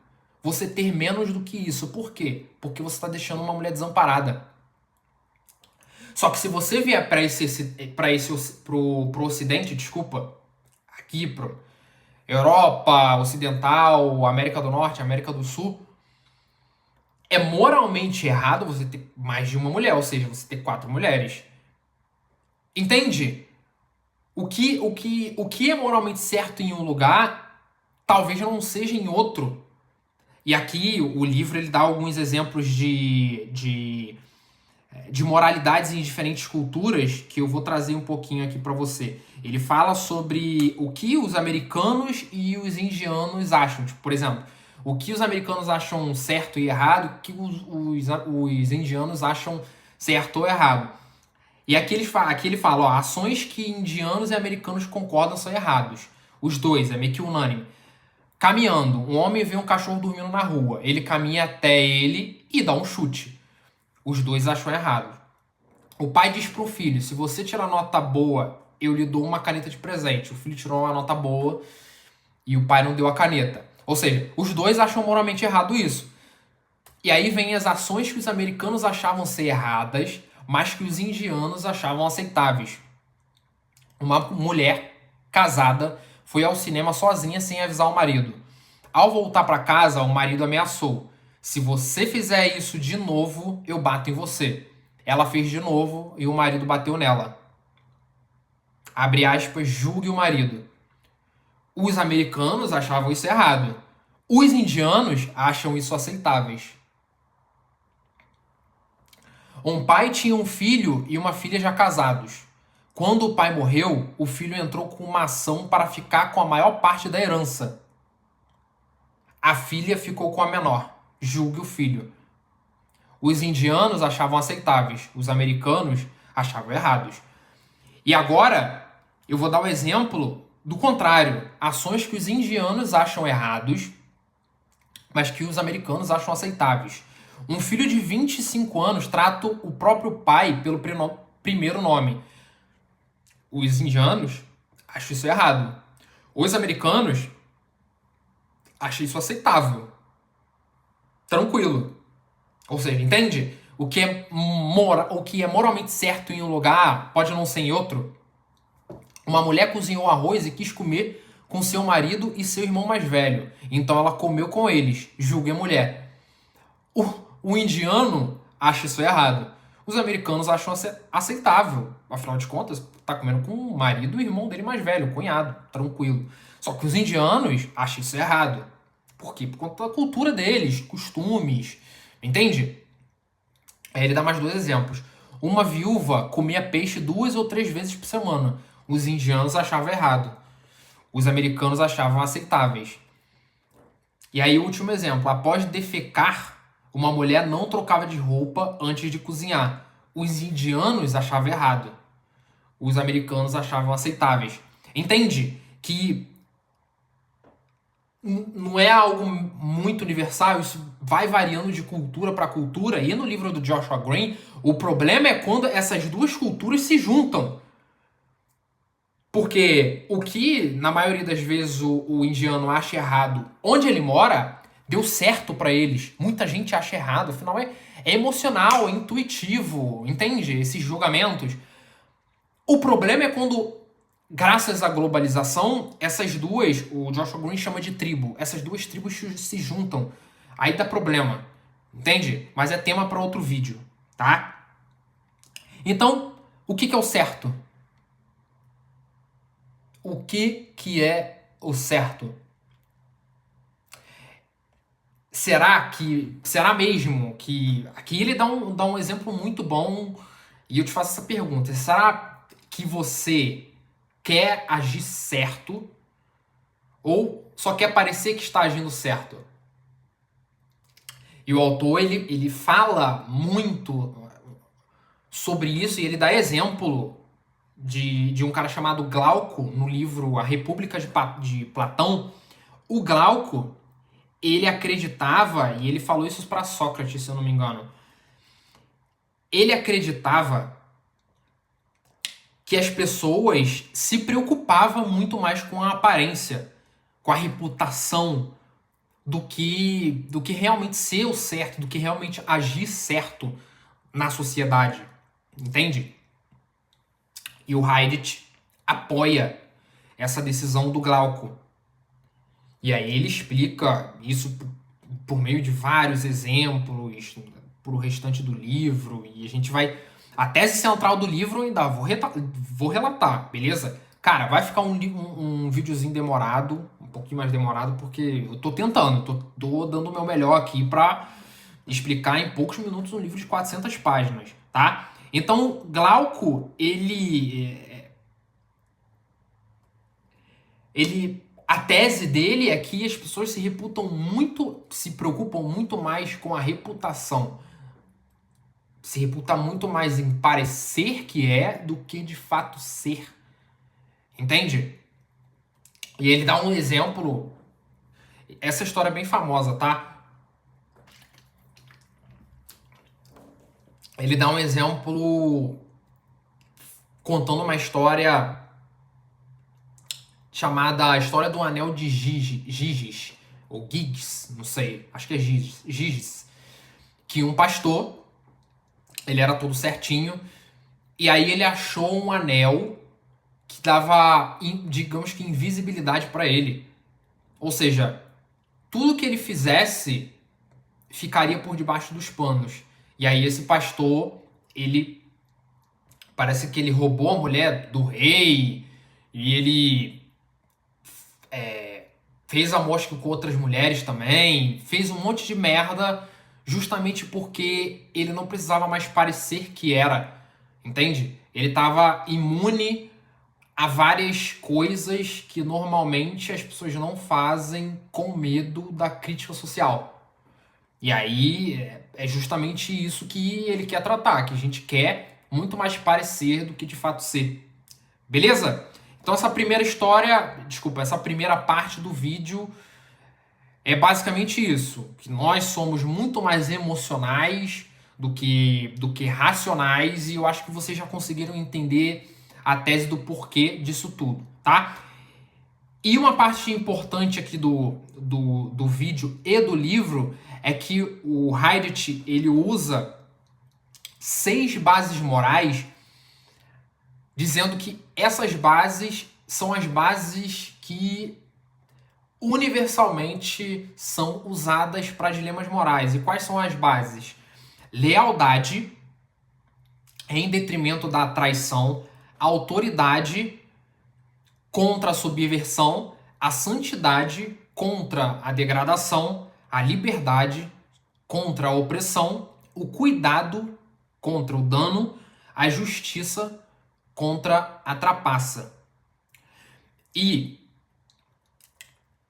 você ter menos do que isso. Por quê? Porque você está deixando uma mulher desamparada. Só que se você vier pro Ocidente, desculpa, aqui pro Europa Ocidental, América do Norte, América do Sul, é moralmente errado você ter mais de uma mulher, ou seja, você ter 4 mulheres. Entende? O que é moralmente certo em um lugar, talvez não seja em outro. E aqui o livro ele dá alguns exemplos de moralidades em diferentes culturas que eu vou trazer um pouquinho aqui para você. Ele fala sobre o que os americanos e os indianos acham. Tipo, por exemplo, o que os americanos acham certo e errado, o que os indianos acham certo ou errado. E aqui ele fala, ó, ações que indianos e americanos concordam são errados. Os dois, é meio que unânime. Caminhando, um homem vê um cachorro dormindo na rua. Ele caminha até ele e dá um chute. Os dois acham errado. O pai diz pro filho, se você tirar nota boa, eu lhe dou uma caneta de presente. O filho tirou uma nota boa e o pai não deu a caneta. Ou seja, os dois acham moralmente errado isso. E aí vem as ações que os americanos achavam ser erradas, mas que os indianos achavam aceitáveis. Uma mulher casada foi ao cinema sozinha sem avisar o marido. Ao voltar para casa, o marido ameaçou: se você fizer isso de novo, eu bato em você. Ela fez de novo e o marido bateu nela. Abre aspas, julgue o marido. Os americanos achavam isso errado. Os indianos acham isso aceitáveis. Um pai tinha um filho e uma filha já casados. Quando o pai morreu, o filho entrou com uma ação para ficar com a maior parte da herança. A filha ficou com a menor. Julgue o filho. Os indianos achavam aceitáveis, os americanos achavam errados. E agora eu vou dar o exemplo do contrário. Ações que os indianos acham errados, mas que os americanos acham aceitáveis. Um filho de 25 anos trata o próprio pai pelo primeiro nome. Os indianos acham isso errado. Os americanos acham isso aceitável. Tranquilo. Ou seja, entende? O que é moralmente certo em um lugar pode não ser em outro. Uma mulher cozinhou arroz e quis comer com seu marido e seu irmão mais velho. Então ela comeu com eles. Julgue a mulher. O indiano acha isso errado. Os americanos acham aceitável. Afinal de contas, tá comendo com o marido e o irmão dele mais velho, o cunhado. Tranquilo. Só que os indianos acham isso errado. Por quê? Por conta da cultura deles, costumes. Entende? Aí ele dá mais 2 exemplos. Uma viúva comia peixe 2 ou 3 vezes por semana. Os indianos achavam errado. Os americanos achavam aceitáveis. E aí, o último exemplo. Após defecar, uma mulher não trocava de roupa antes de cozinhar. Os indianos achavam errado. Os americanos achavam aceitáveis. Entende? Que não é algo muito universal, isso vai variando de cultura para cultura. E no livro do Joshua Green, o problema é quando essas duas culturas se juntam. Porque o que, na maioria das vezes, o indiano acha errado onde ele mora, deu certo para eles. Muita gente acha errado, afinal é emocional, é intuitivo, entende? Esses julgamentos. O problema é quando, graças à globalização, essas duas, o Joshua Green chama de tribo, essas duas tribos se juntam. Aí dá problema, entende? Mas é tema para outro vídeo, tá? Então, o que é o certo? O que é o certo? Será mesmo que... Aqui ele dá um exemplo muito bom e eu te faço essa pergunta. Será que você quer agir certo ou só quer parecer que está agindo certo? E o autor, ele fala muito sobre isso e ele dá exemplo de um cara chamado Glauco no livro A República de Platão. O Glauco, ele acreditava, e ele falou isso para Sócrates, se eu não me engano, ele acreditava que as pessoas se preocupavam muito mais com a aparência, com a reputação, do que realmente ser o certo, do que realmente agir certo na sociedade. Entende? E o Hayek apoia essa decisão do Glauco. E aí ele explica isso por meio de vários exemplos pro restante do livro. E a gente vai... A tese central do livro eu ainda vou relatar, beleza? Cara, vai ficar um videozinho demorado, um pouquinho mais demorado, porque eu tô tentando, tô dando o meu melhor aqui pra explicar em poucos minutos um livro de 400 páginas, tá? Então, Glauco, a tese dele é que as pessoas se preocupam muito mais com a reputação. Se reputa muito mais em parecer que é do que de fato ser. Entende? E ele dá um exemplo. Essa história é bem famosa, tá? Ele dá um exemplo contando uma história chamada A História do Anel de Giges, ou Giggs, não sei, acho que é Giges, que um pastor, ele era todo certinho, e aí ele achou um anel que dava, digamos que, invisibilidade para ele. Ou seja, tudo que ele fizesse ficaria por debaixo dos panos. E aí esse pastor, ele parece que ele roubou a mulher do rei e ele fez amor com outras mulheres também, fez um monte de merda justamente porque ele não precisava mais parecer que era, entende? ele estava imune a várias coisas que normalmente as pessoas não fazem com medo da crítica social. E aí é justamente isso que ele quer tratar, que a gente quer muito mais parecer do que de fato ser. Beleza? Então essa primeira parte do vídeo é basicamente isso, que nós somos muito mais emocionais do que racionais, e eu acho que vocês já conseguiram entender a tese do porquê disso tudo, tá? E uma parte importante aqui do vídeo e do livro é que o Heidegger, ele usa 6 bases morais, dizendo que essas bases são as bases que universalmente são usadas para dilemas morais. E quais são as bases? Lealdade em detrimento da traição, autoridade contra a subversão, a santidade contra a degradação, a liberdade contra a opressão, o cuidado contra o dano, a justiça contra a trapaça. E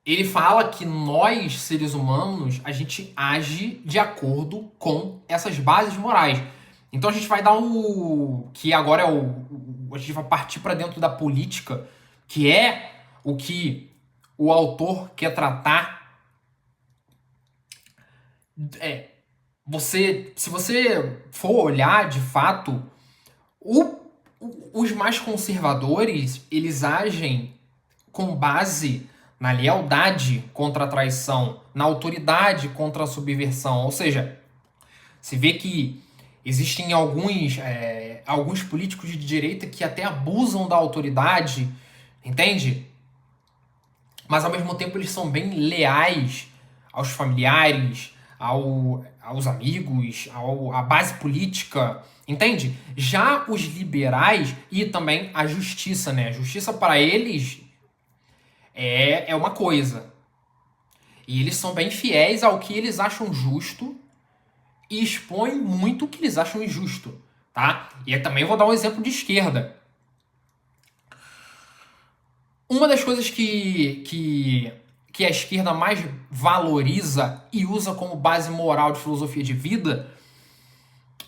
ele fala que nós, seres humanos, a gente age de acordo com essas bases morais. Então a gente vai dar que agora é a gente vai partir para dentro da política, que é o que o autor quer tratar. Se você for olhar de fato, os mais conservadores, eles agem com base na lealdade contra a traição, na autoridade contra a subversão. Ou seja, se vê que existem alguns políticos de direita que até abusam da autoridade, entende? Mas ao mesmo tempo eles são bem leais aos familiares, aos amigos, à base política, entende? Já os liberais e também a justiça, né? A justiça para eles é uma coisa. E eles são bem fiéis ao que eles acham justo e expõem muito o que eles acham injusto, tá? E eu também vou dar um exemplo de esquerda. Uma das coisas que a esquerda mais valoriza e usa como base moral de filosofia de vida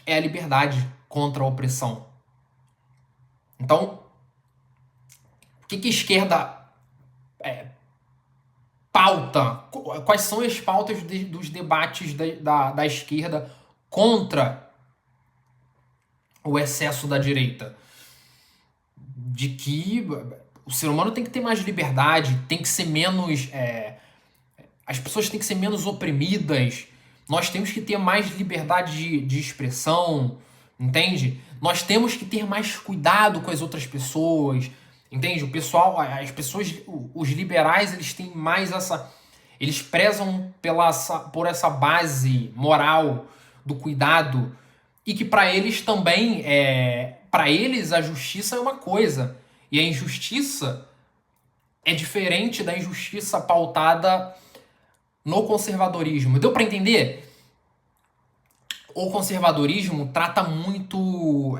é a liberdade contra a opressão. Então, o que a esquerda pauta? Quais são as pautas dos debates da esquerda contra o excesso da direita? De que o ser humano tem que ter mais liberdade, tem que ser menos... as pessoas têm que ser menos oprimidas, nós temos que ter mais liberdade de expressão, entende? Nós temos que ter mais cuidado com as outras pessoas, entende? As pessoas, os liberais, eles têm mais eles prezam por essa base moral do cuidado, e que para eles também para eles a justiça é uma coisa, e a injustiça é diferente da injustiça pautada no conservadorismo. Deu para entender? O conservadorismo trata muito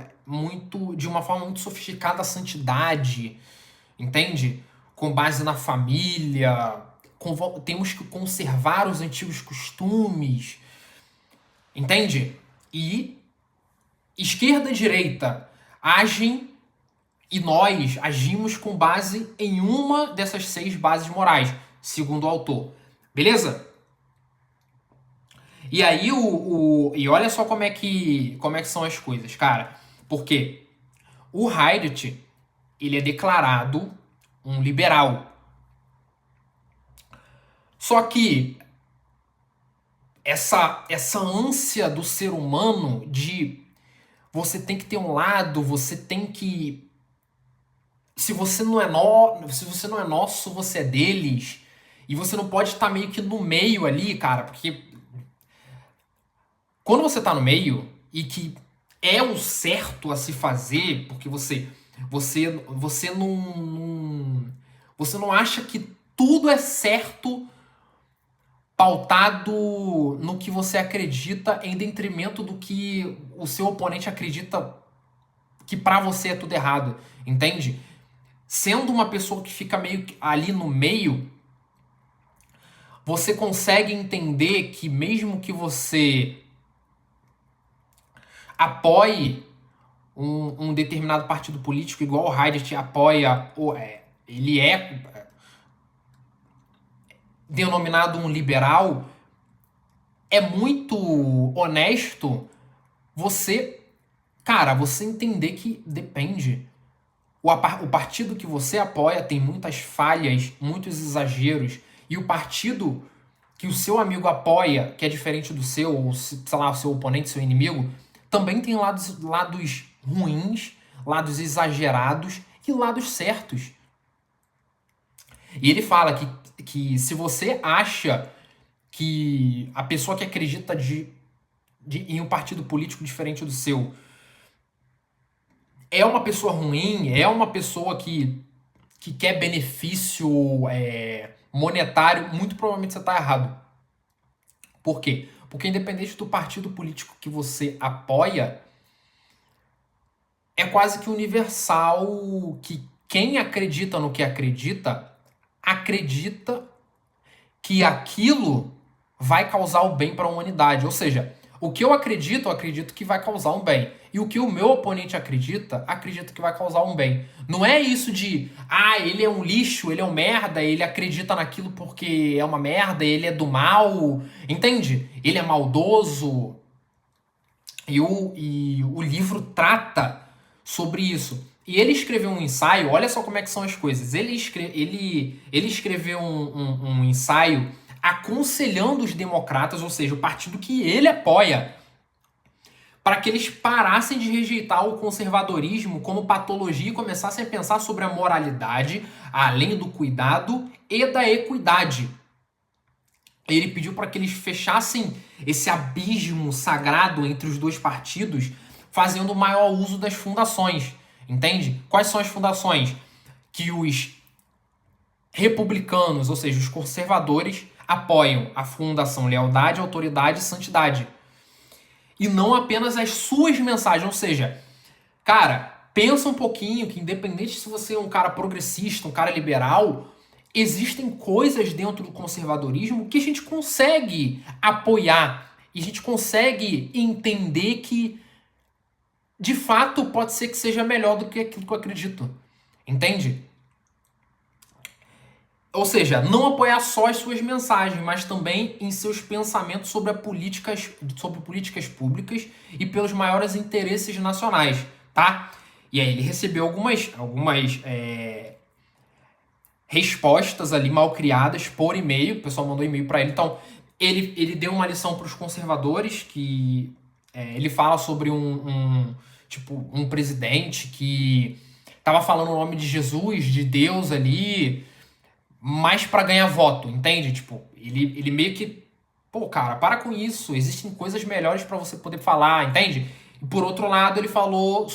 de uma forma muito sofisticada a santidade, entende? Com base na família, temos que conservar os antigos costumes, entende? E esquerda e direita agem, e nós agimos com base em uma dessas 6 bases morais, segundo o autor. Beleza? E aí e olha só como é que são as coisas, cara. Porque o Heidegger, ele é declarado um liberal. Só que essa ânsia do ser humano de você tem que ter um lado, você tem que... Se você não é nosso, você é deles. E você não pode estar meio que no meio ali, cara, porque quando você tá no meio e que é o certo a se fazer, porque você não acha que tudo é certo pautado no que você acredita em detrimento do que o seu oponente acredita que pra você é tudo errado, entende? Sendo uma pessoa que fica meio ali no meio, você consegue entender que mesmo que você apoie um determinado partido político, igual o Reddit apoia, ele é denominado um liberal, é muito honesto você, cara, você entender que depende. O partido que você apoia tem muitas falhas, muitos exageros, e o partido que o seu amigo apoia, que é diferente do seu, ou sei lá, o seu oponente, seu inimigo, também tem lados ruins, lados exagerados e lados certos. E ele fala que se você acha que a pessoa que acredita em um partido político diferente do seu é uma pessoa ruim, é uma pessoa que quer benefício monetário, muito provavelmente você está errado. Por quê? Porque independente do partido político que você apoia, é quase que universal que quem acredita no que acredita, acredita que aquilo vai causar o bem para a humanidade. Ou seja, o que eu acredito que vai causar um bem. E o que o meu oponente acredita, acredita que vai causar um bem. Não é isso de, ele é um lixo, ele é um merda, ele acredita naquilo porque é uma merda, ele é do mal, entende? Ele é maldoso. E o livro trata sobre isso. E ele escreveu um ensaio, olha só como é que são as coisas. Ele escreveu um ensaio aconselhando os democratas, ou seja, o partido que ele apoia, para que eles parassem de rejeitar o conservadorismo como patologia e começassem a pensar sobre a moralidade, além do cuidado e da equidade. Ele pediu para que eles fechassem esse abismo sagrado entre os dois partidos, fazendo o maior uso das fundações. Entende? Quais são as fundações? Que os republicanos, ou seja, os conservadores, apoiam a fundação Lealdade, Autoridade e Santidade. E não apenas as suas mensagens. Ou seja, cara, pensa um pouquinho que independente se você é um cara progressista, um cara liberal, existem coisas dentro do conservadorismo que a gente consegue apoiar e a gente consegue entender que de fato pode ser que seja melhor do que aquilo que eu acredito. Entende? Ou seja, não apoiar só as suas mensagens, mas também em seus pensamentos sobre políticas públicas e pelos maiores interesses nacionais, tá? E aí ele recebeu algumas respostas ali mal criadas por e-mail, o pessoal mandou e-mail para ele. Então, ele deu uma lição para os conservadores, que ele fala sobre um presidente que estava falando o nome de Jesus, de Deus ali, mais para ganhar voto, entende? Tipo, ele meio que, pô, cara, para com isso, existem coisas melhores para você poder falar, entende? E por outro lado, ele falou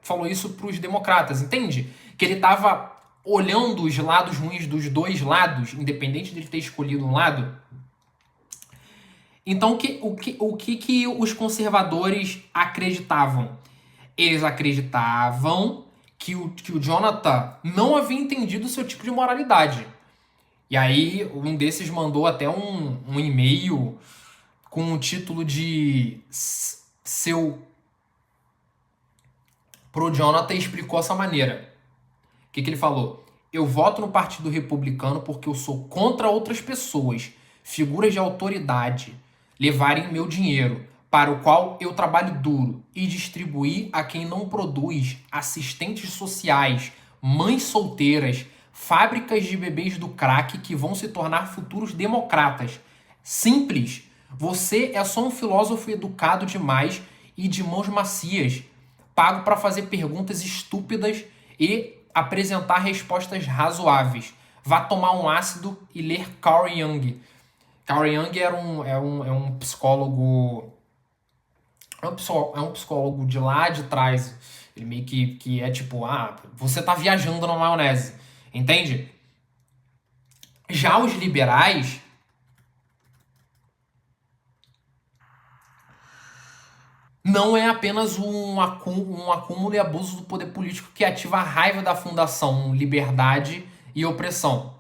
falou isso para os democratas, entende? Que ele tava olhando os lados ruins dos dois lados, independente de ele ter escolhido um lado. Então, o que os conservadores acreditavam? Eles acreditavam que o Jonathan não havia entendido o seu tipo de moralidade. E aí, um desses mandou até um e-mail com o título de pro Jonathan explicou essa maneira. O que ele falou? Eu voto no Partido Republicano porque eu sou contra outras pessoas, figuras de autoridade, levarem meu dinheiro, para o qual eu trabalho duro, e distribuir a quem não produz, assistentes sociais, mães solteiras, fábricas de bebês do crack que vão se tornar futuros democratas. Simples. Você é só um filósofo educado demais e de mãos macias, pago para fazer perguntas estúpidas e apresentar respostas razoáveis. Vá tomar um ácido e ler Carl Jung. Carl Jung é um psicólogo. É um psicólogo de lá de trás. Ele meio que é tipo, você tá viajando na maionese. Entende? Já os liberais não é apenas um acúmulo e abuso do poder político que ativa a raiva da fundação liberdade e opressão.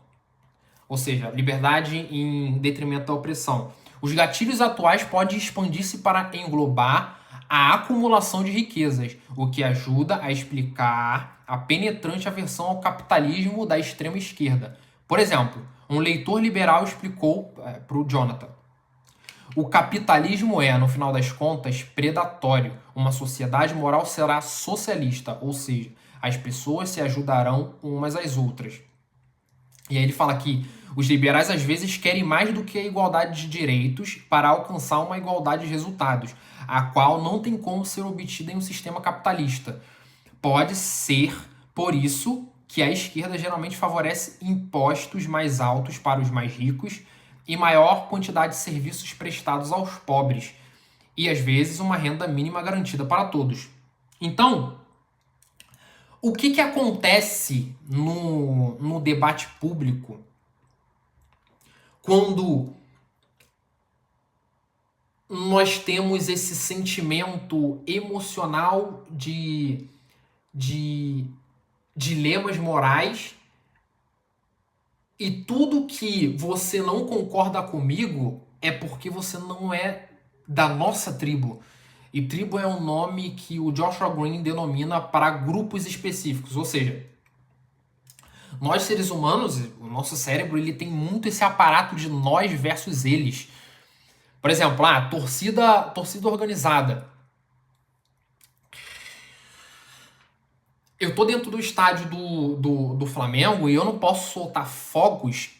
Ou seja, liberdade em detrimento da opressão. Os gatilhos atuais podem expandir-se para englobar a acumulação de riquezas, o que ajuda a explicar a penetrante aversão ao capitalismo da extrema esquerda. Por exemplo, um leitor liberal explicou para o Jonathan: o capitalismo é, no final das contas, predatório. Uma sociedade moral será socialista, ou seja, as pessoas se ajudarão umas às outras. E aí ele fala que os liberais às vezes querem mais do que a igualdade de direitos para alcançar uma igualdade de resultados, a qual não tem como ser obtida em um sistema capitalista. Pode ser por isso que a esquerda geralmente favorece impostos mais altos para os mais ricos e maior quantidade de serviços prestados aos pobres, e às vezes uma renda mínima garantida para todos. Então, o que acontece no debate público quando nós temos esse sentimento emocional de dilemas morais e tudo que você não concorda comigo é porque você não é da nossa tribo? E tribo é um nome que o Joshua Green denomina para grupos específicos, ou seja, nós seres humanos, o nosso cérebro, ele tem muito esse aparato de nós versus eles. Por exemplo, torcida organizada. Eu tô dentro do estádio do Flamengo e eu não posso soltar fogos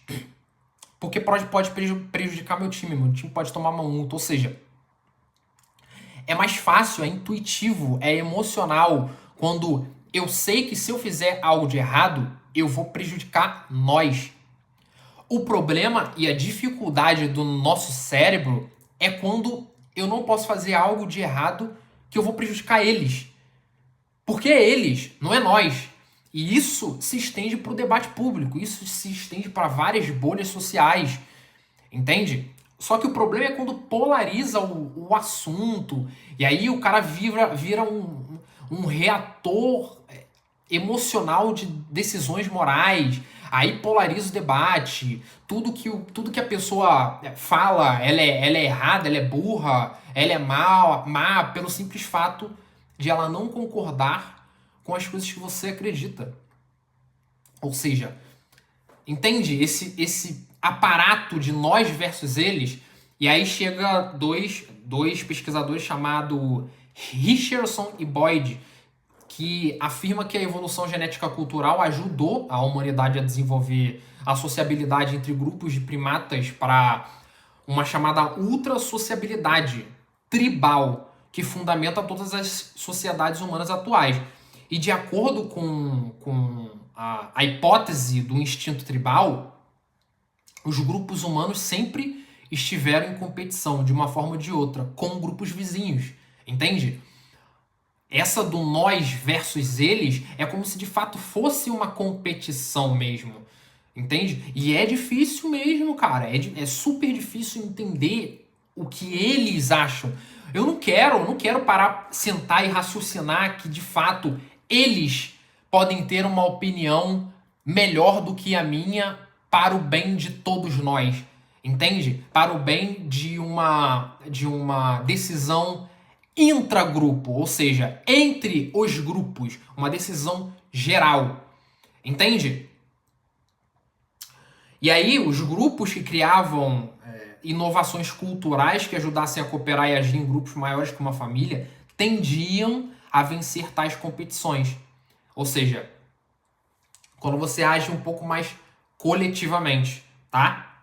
porque pode prejudicar meu time. Meu time pode tomar uma multa. Ou seja, é mais fácil, é intuitivo, é emocional quando eu sei que se eu fizer algo de errado, eu vou prejudicar nós. O problema e a dificuldade do nosso cérebro é quando eu não posso fazer algo de errado que eu vou prejudicar eles. Porque é eles, não é nós. E isso se estende para o debate público, isso se estende para várias bolhas sociais, entende? Só que o problema é quando polariza o assunto, e aí o cara vira um reator emocional de decisões morais, aí polariza o debate, tudo que a pessoa fala, ela é errada, ela é burra, ela é má pelo simples fato de ela não concordar com as coisas que você acredita. Ou seja, entende esse aparato de nós versus eles? E aí chega dois pesquisadores chamados Richardson e Boyd, que afirma que a evolução genética cultural ajudou a humanidade a desenvolver a sociabilidade entre grupos de primatas para uma chamada ultra-sociabilidade tribal, que fundamenta todas as sociedades humanas atuais. E de acordo com a hipótese do instinto tribal, os grupos humanos sempre estiveram em competição, de uma forma ou de outra, com grupos vizinhos, entende? Essa do nós versus eles é como se de fato fosse uma competição mesmo, entende? E é difícil mesmo, cara, é super difícil entender o que eles acham. Eu não quero parar, sentar e raciocinar que de fato eles podem ter uma opinião melhor do que a minha para o bem de todos nós, entende? Para o bem de uma decisão intragrupo, ou seja, entre os grupos, uma decisão geral, entende? E aí os grupos que criavam inovações culturais que ajudassem a cooperar e agir em grupos maiores que uma família tendiam a vencer tais competições. Ou seja, quando você age um pouco mais coletivamente, tá?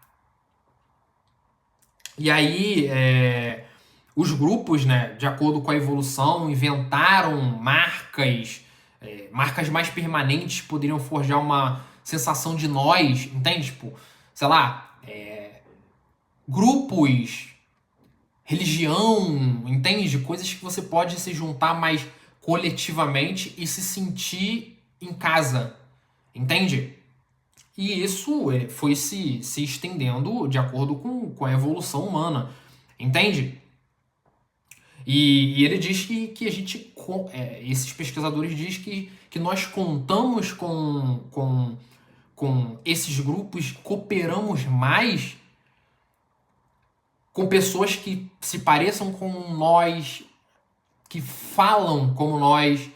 E aí, os grupos, né, de acordo com a evolução, inventaram marcas mais permanentes que poderiam forjar uma sensação de nós, entende? Tipo, sei lá, grupos, religião, entende? Coisas que você pode se juntar mais coletivamente e se sentir em casa, entende? E isso foi se estendendo de acordo com a evolução humana, entende? E ele diz que a gente, esses pesquisadores dizem que nós contamos com esses grupos, cooperamos mais com pessoas que se pareçam com nós, que falam como nós,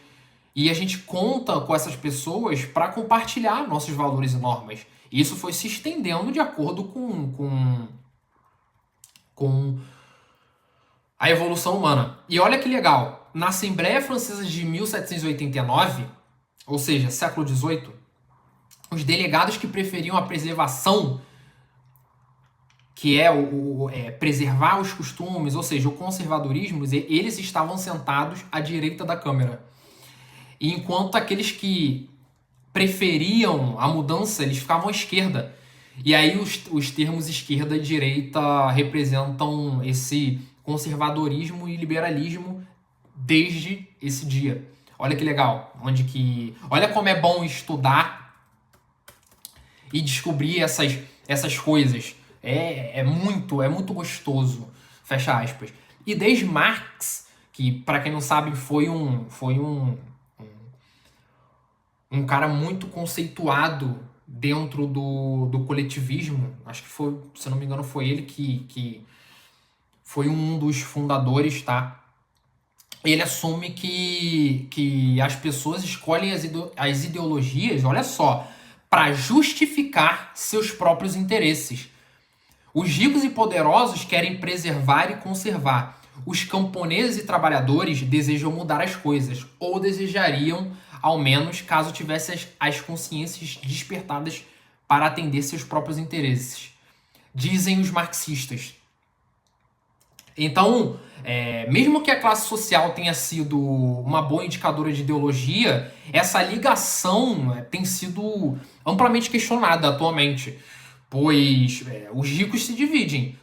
e a gente conta com essas pessoas para compartilhar nossos valores e normas. E isso foi se estendendo de acordo com a evolução humana. E olha que legal, na Assembleia Francesa de 1789, ou seja, século XVIII, os delegados que preferiam a preservação, que é preservar os costumes, ou seja, o conservadorismo, eles estavam sentados à direita da Câmara. E enquanto aqueles que preferiam a mudança, eles ficavam à esquerda. E aí os termos esquerda e direita representam esse conservadorismo e liberalismo desde esse dia. Olha que legal. Olha como é bom estudar e descobrir essas coisas. É muito gostoso. Fecha aspas. E desde Marx, que para quem não sabe foi um cara muito conceituado dentro do coletivismo. Acho que foi, se não me engano, foi ele que foi um dos fundadores, tá? Ele assume que as pessoas escolhem as ideologias, olha só, para justificar seus próprios interesses. Os ricos e poderosos querem preservar e conservar. Os camponeses e trabalhadores desejam mudar as coisas, ou desejariam, ao menos, caso tivessem as consciências despertadas para atender seus próprios interesses. Dizem os marxistas. Então, mesmo que a classe social tenha sido uma boa indicadora de ideologia, essa ligação tem sido amplamente questionada atualmente, pois os ricos se dividem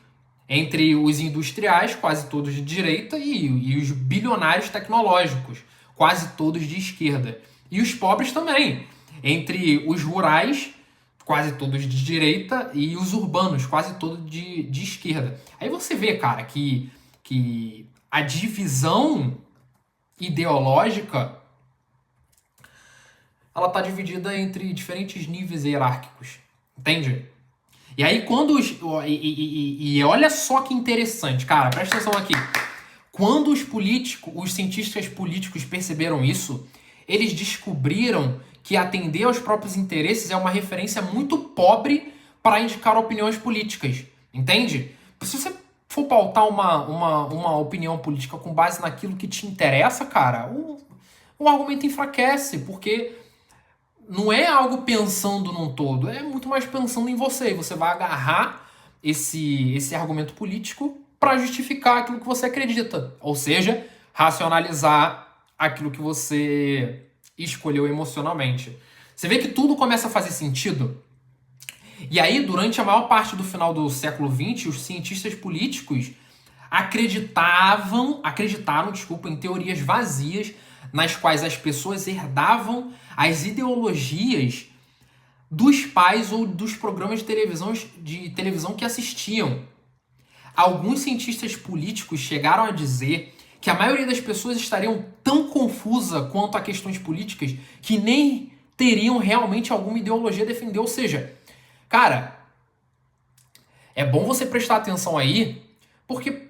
entre os industriais, quase todos de direita, e os bilionários tecnológicos, quase todos de esquerda. E os pobres também, entre os rurais, quase todos de direita, e os urbanos, quase todos de esquerda. Aí você vê, cara, que a divisão ideológica ela está dividida entre diferentes níveis hierárquicos, entende? E aí quando olha só que interessante, cara, presta atenção aqui. Quando os cientistas políticos perceberam isso, eles descobriram que atender aos próprios interesses é uma referência muito pobre para indicar opiniões políticas, entende? Se você for pautar uma opinião política com base naquilo que te interessa, cara, o argumento enfraquece, porque não é algo pensando num todo, é muito mais pensando em você. Você vai agarrar esse argumento político para justificar aquilo que você acredita, ou seja, racionalizar aquilo que você escolheu emocionalmente. Você vê que tudo começa a fazer sentido? E aí, durante a maior parte do final do século XX, os cientistas políticos acreditaram, em teorias vazias nas quais as pessoas herdavam as ideologias dos pais ou dos programas de televisão que assistiam. Alguns cientistas políticos chegaram a dizer que a maioria das pessoas estariam tão confusa quanto a questões políticas que nem teriam realmente alguma ideologia a defender. Ou seja, cara, é bom você prestar atenção aí, porque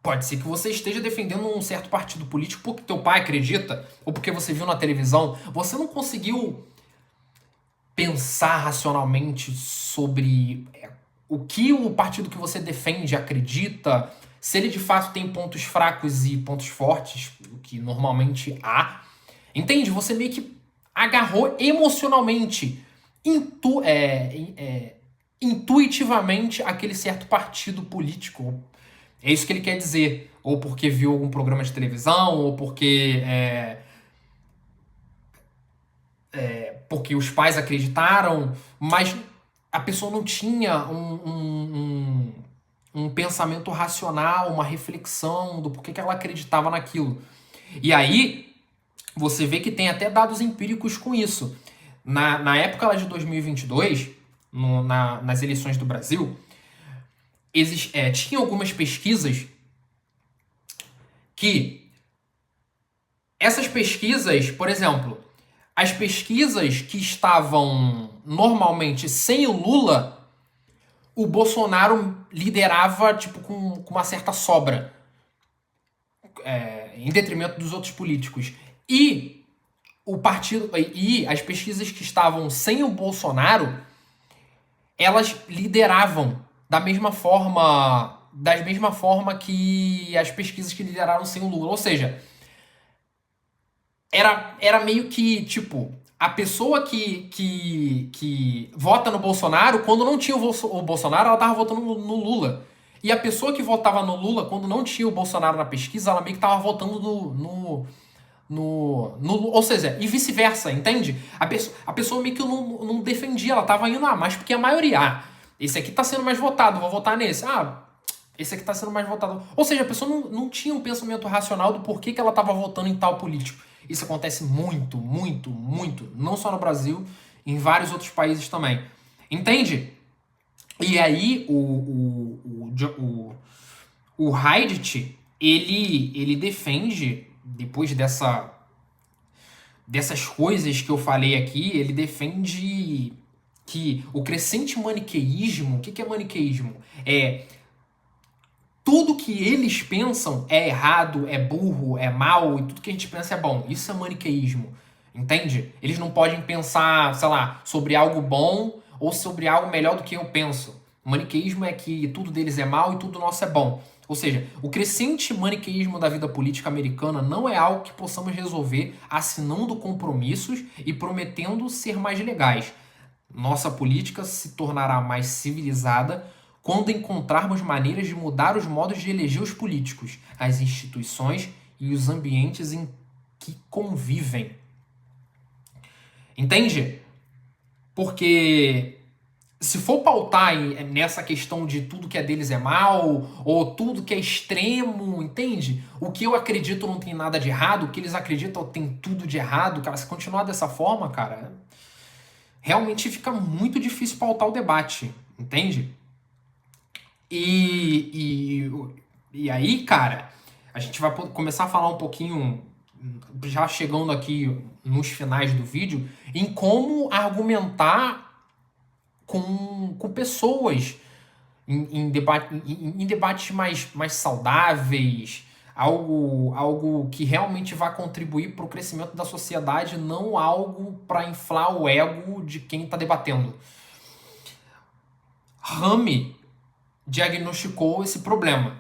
pode ser que você esteja defendendo um certo partido político porque teu pai acredita, ou porque você viu na televisão. Você não conseguiu pensar racionalmente sobre o que o partido que você defende acredita, se ele de fato tem pontos fracos e pontos fortes, o que normalmente há. Entende? Você meio que agarrou emocionalmente, intuitivamente aquele certo partido político. É isso que ele quer dizer. Ou porque viu algum programa de televisão, ou porque porque os pais acreditaram, mas a pessoa não tinha um pensamento racional, uma reflexão do porquê que ela acreditava naquilo. E aí, você vê que tem até dados empíricos com isso. Na época lá de 2022, nas eleições do Brasil, tinha algumas pesquisas que essas pesquisas, por exemplo, as pesquisas que estavam normalmente sem o Lula, o Bolsonaro liderava tipo com uma certa sobra, em detrimento dos outros políticos. E o partido e as pesquisas que estavam sem o Bolsonaro, elas lideravam da mesma forma que as pesquisas que lideraram sem o Lula. Ou seja, era meio que, tipo, a pessoa que vota no Bolsonaro, quando não tinha o Bolsonaro, ela tava votando no Lula. E a pessoa que votava no Lula, quando não tinha o Bolsonaro na pesquisa, ela meio que tava votando ou seja, e vice-versa, entende? A pessoa meio que não defendia, ela tava indo, mas porque a maioria, esse aqui tá sendo mais votado, vou votar nesse. Esse aqui tá sendo mais votado. Ou seja, a pessoa não tinha um pensamento racional do porquê que ela tava votando em tal político. Isso acontece muito, muito, muito, não só no Brasil, em vários outros países também. Entende? E aí, o Haidt, ele defende, depois dessas coisas que eu falei aqui, ele defende que o crescente maniqueísmo, o que é maniqueísmo? É tudo que eles pensam é errado, é burro, é mal, e tudo que a gente pensa é bom. Isso é maniqueísmo, entende? Eles não podem pensar, sei lá, sobre algo bom ou sobre algo melhor do que eu penso. O maniqueísmo é que tudo deles é mal e tudo nosso é bom. Ou seja, o crescente maniqueísmo da vida política americana não é algo que possamos resolver assinando compromissos e prometendo ser mais legais. Nossa política se tornará mais civilizada quando encontrarmos maneiras de mudar os modos de eleger os políticos, as instituições e os ambientes em que convivem. Entende? Porque se for pautar nessa questão de tudo que é deles é mal, ou tudo que é extremo, entende? O que eu acredito não tem nada de errado, o que eles acreditam tem tudo de errado, cara. Se continuar dessa forma, cara, realmente fica muito difícil pautar o debate, entende? E aí, cara, a gente vai começar a falar um pouquinho, já chegando aqui nos finais do vídeo, em como argumentar com pessoas em debates mais saudáveis, algo que realmente vai contribuir para o crescimento da sociedade, não algo para inflar o ego de quem está debatendo. Rami diagnosticou esse problema,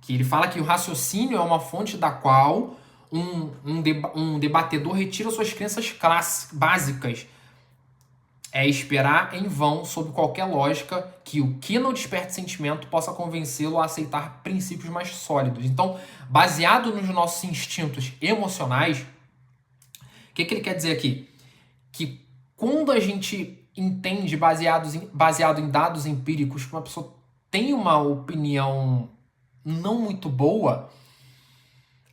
que ele fala que o raciocínio é uma fonte da qual um debatedor retira suas crenças básicas. É esperar em vão, sob qualquer lógica, que o que não desperte sentimento possa convencê-lo a aceitar princípios mais sólidos. Então, baseado nos nossos instintos emocionais, o que ele quer dizer aqui? Que quando a gente entende, baseado em dados empíricos, que uma pessoa tem uma opinião não muito boa,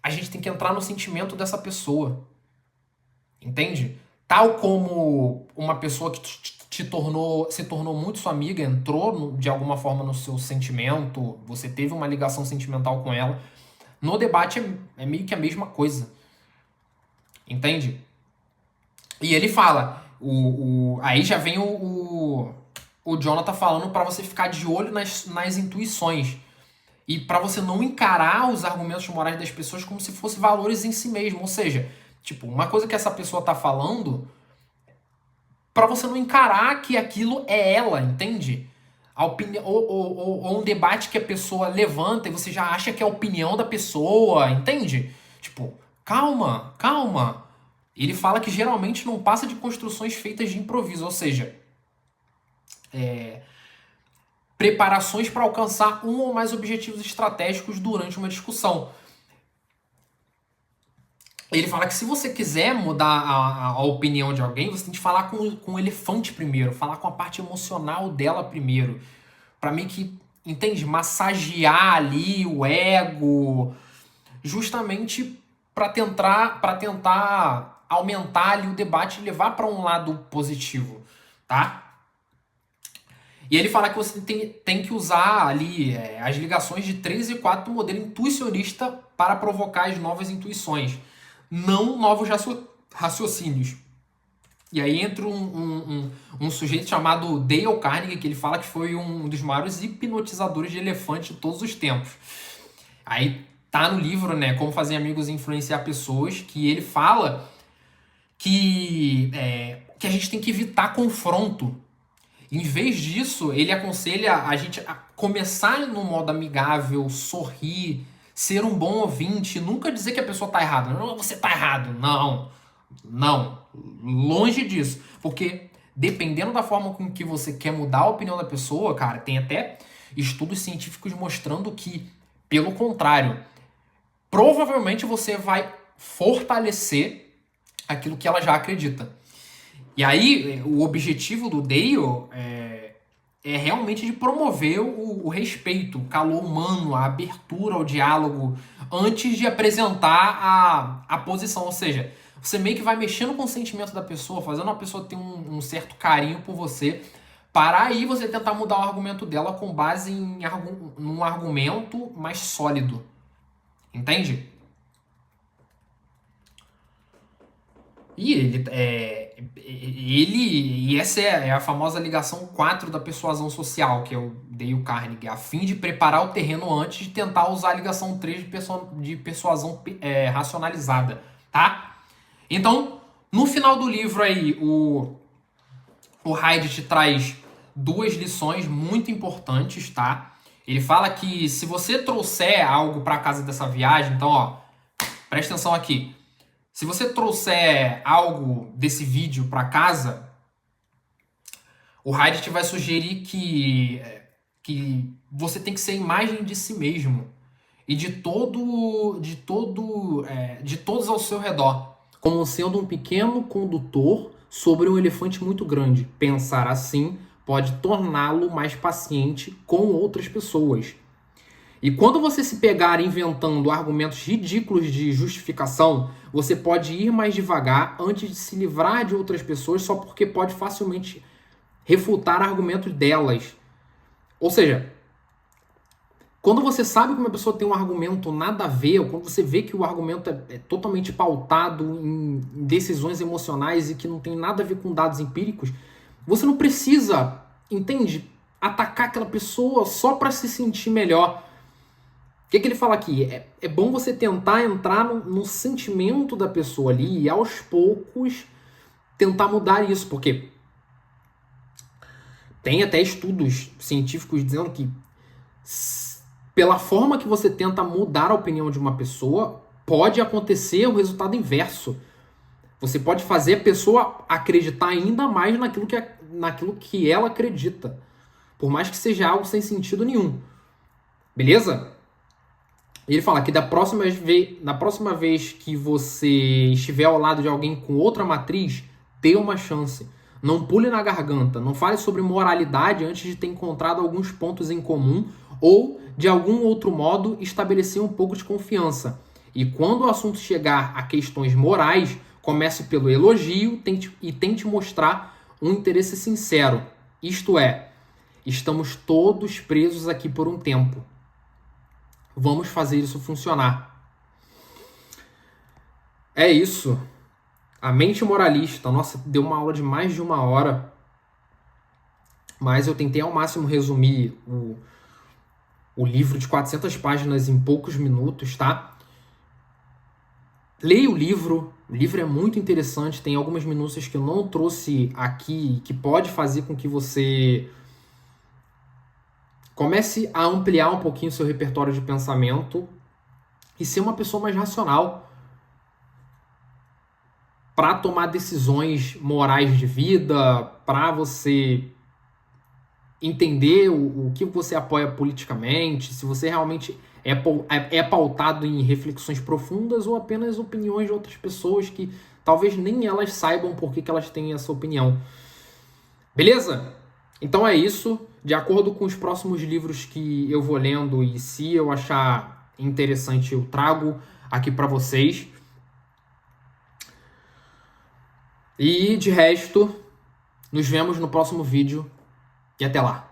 a gente tem que entrar no sentimento dessa pessoa. Entende? Tal como uma pessoa que se tornou muito sua amiga, entrou de alguma forma no seu sentimento, você teve uma ligação sentimental com ela. No debate é meio que a mesma coisa. Entende? E ele fala, aí já vem o Jonathan falando para você ficar de olho nas intuições. E para você não encarar os argumentos morais das pessoas como se fossem valores em si mesmo. Ou seja, tipo, uma coisa que essa pessoa tá falando, para você não encarar que aquilo é ela, entende? A opinião, ou um debate que a pessoa levanta e você já acha que é a opinião da pessoa, entende? Tipo, calma, calma. Ele fala que geralmente não passa de construções feitas de improviso, ou seja, preparações para alcançar um ou mais objetivos estratégicos durante uma discussão. Ele fala que se você quiser mudar a opinião de alguém, você tem que falar com o elefante primeiro, falar com a parte emocional dela primeiro, para meio que, entende, massagear ali o ego, justamente para tentar aumentar ali o debate e levar para um lado positivo, tá? E ele fala que você tem que usar ali as ligações de 3 e 4 do modelo intuicionista para provocar as novas intuições, não novos raciocínios. E aí entra um sujeito chamado Dale Carnegie, que ele fala que foi um dos maiores hipnotizadores de elefante de todos os tempos. Aí tá no livro, né, Como Fazer Amigos e Influenciar Pessoas, que ele fala que a gente tem que evitar confronto. Em vez disso, ele aconselha a gente a começar no modo amigável, sorrir, ser um bom ouvinte, nunca dizer que a pessoa tá errada. Não, você tá errado. Não. Longe disso. Porque dependendo da forma com que você quer mudar a opinião da pessoa, cara, tem até estudos científicos mostrando que, pelo contrário, provavelmente você vai fortalecer aquilo que ela já acredita. E aí, o objetivo do Dale é realmente de promover o respeito, o calor humano, a abertura ao diálogo, antes de apresentar a posição. Ou seja, você meio que vai mexendo com o sentimento da pessoa, fazendo a pessoa ter um certo carinho por você, para aí você tentar mudar o argumento dela com base num argumento mais sólido. Entende? E essa é a famosa ligação 4 da persuasão social, que é o Dale Carnegie, a fim de preparar o terreno antes de tentar usar a ligação 3 de persuasão racionalizada, tá? Então, no final do livro aí, o Hyde te traz 2 lições muito importantes, tá? Ele fala que se você trouxer algo para casa dessa viagem, então, ó, presta atenção aqui. Se você trouxer algo desse vídeo para casa, o Hyde te vai sugerir que você tem que ser a imagem de si mesmo e de todos ao seu redor, como sendo um pequeno condutor sobre um elefante muito grande. Pensar assim pode torná-lo mais paciente com outras pessoas. E quando você se pegar inventando argumentos ridículos de justificação, você pode ir mais devagar antes de se livrar de outras pessoas só porque pode facilmente refutar argumentos delas. Ou seja, quando você sabe que uma pessoa tem um argumento nada a ver, ou quando você vê que o argumento é totalmente pautado em decisões emocionais e que não tem nada a ver com dados empíricos, você não precisa, entende, atacar aquela pessoa só para se sentir melhor. O que ele fala aqui? É bom você tentar entrar no sentimento da pessoa ali e aos poucos tentar mudar isso, porque tem até estudos científicos dizendo que pela forma que você tenta mudar a opinião de uma pessoa, pode acontecer o resultado inverso. Você pode fazer a pessoa acreditar ainda mais naquilo que ela acredita, por mais que seja algo sem sentido nenhum. Beleza? Ele fala que na próxima vez que você estiver ao lado de alguém com outra matriz, dê uma chance. Não pule na garganta. Não fale sobre moralidade antes de ter encontrado alguns pontos em comum ou, de algum outro modo, estabelecer um pouco de confiança. E quando o assunto chegar a questões morais, comece pelo elogio e tente mostrar um interesse sincero. Isto é, estamos todos presos aqui por um tempo. Vamos fazer isso funcionar. É isso. A mente moralista. Nossa, deu uma aula de mais de 1 hora. Mas eu tentei ao máximo resumir o livro de 400 páginas em poucos minutos, tá? Leia o livro. O livro é muito interessante. Tem algumas minúcias que eu não trouxe aqui, que pode fazer com que você comece a ampliar um pouquinho seu repertório de pensamento e ser uma pessoa mais racional para tomar decisões morais de vida, para você entender o que você apoia politicamente, se você realmente é pautado em reflexões profundas ou apenas opiniões de outras pessoas que talvez nem elas saibam por que elas têm essa opinião. Beleza? Então é isso. De acordo com os próximos livros que eu vou lendo e se eu achar interessante, eu trago aqui para vocês. E de resto, nos vemos no próximo vídeo e até lá.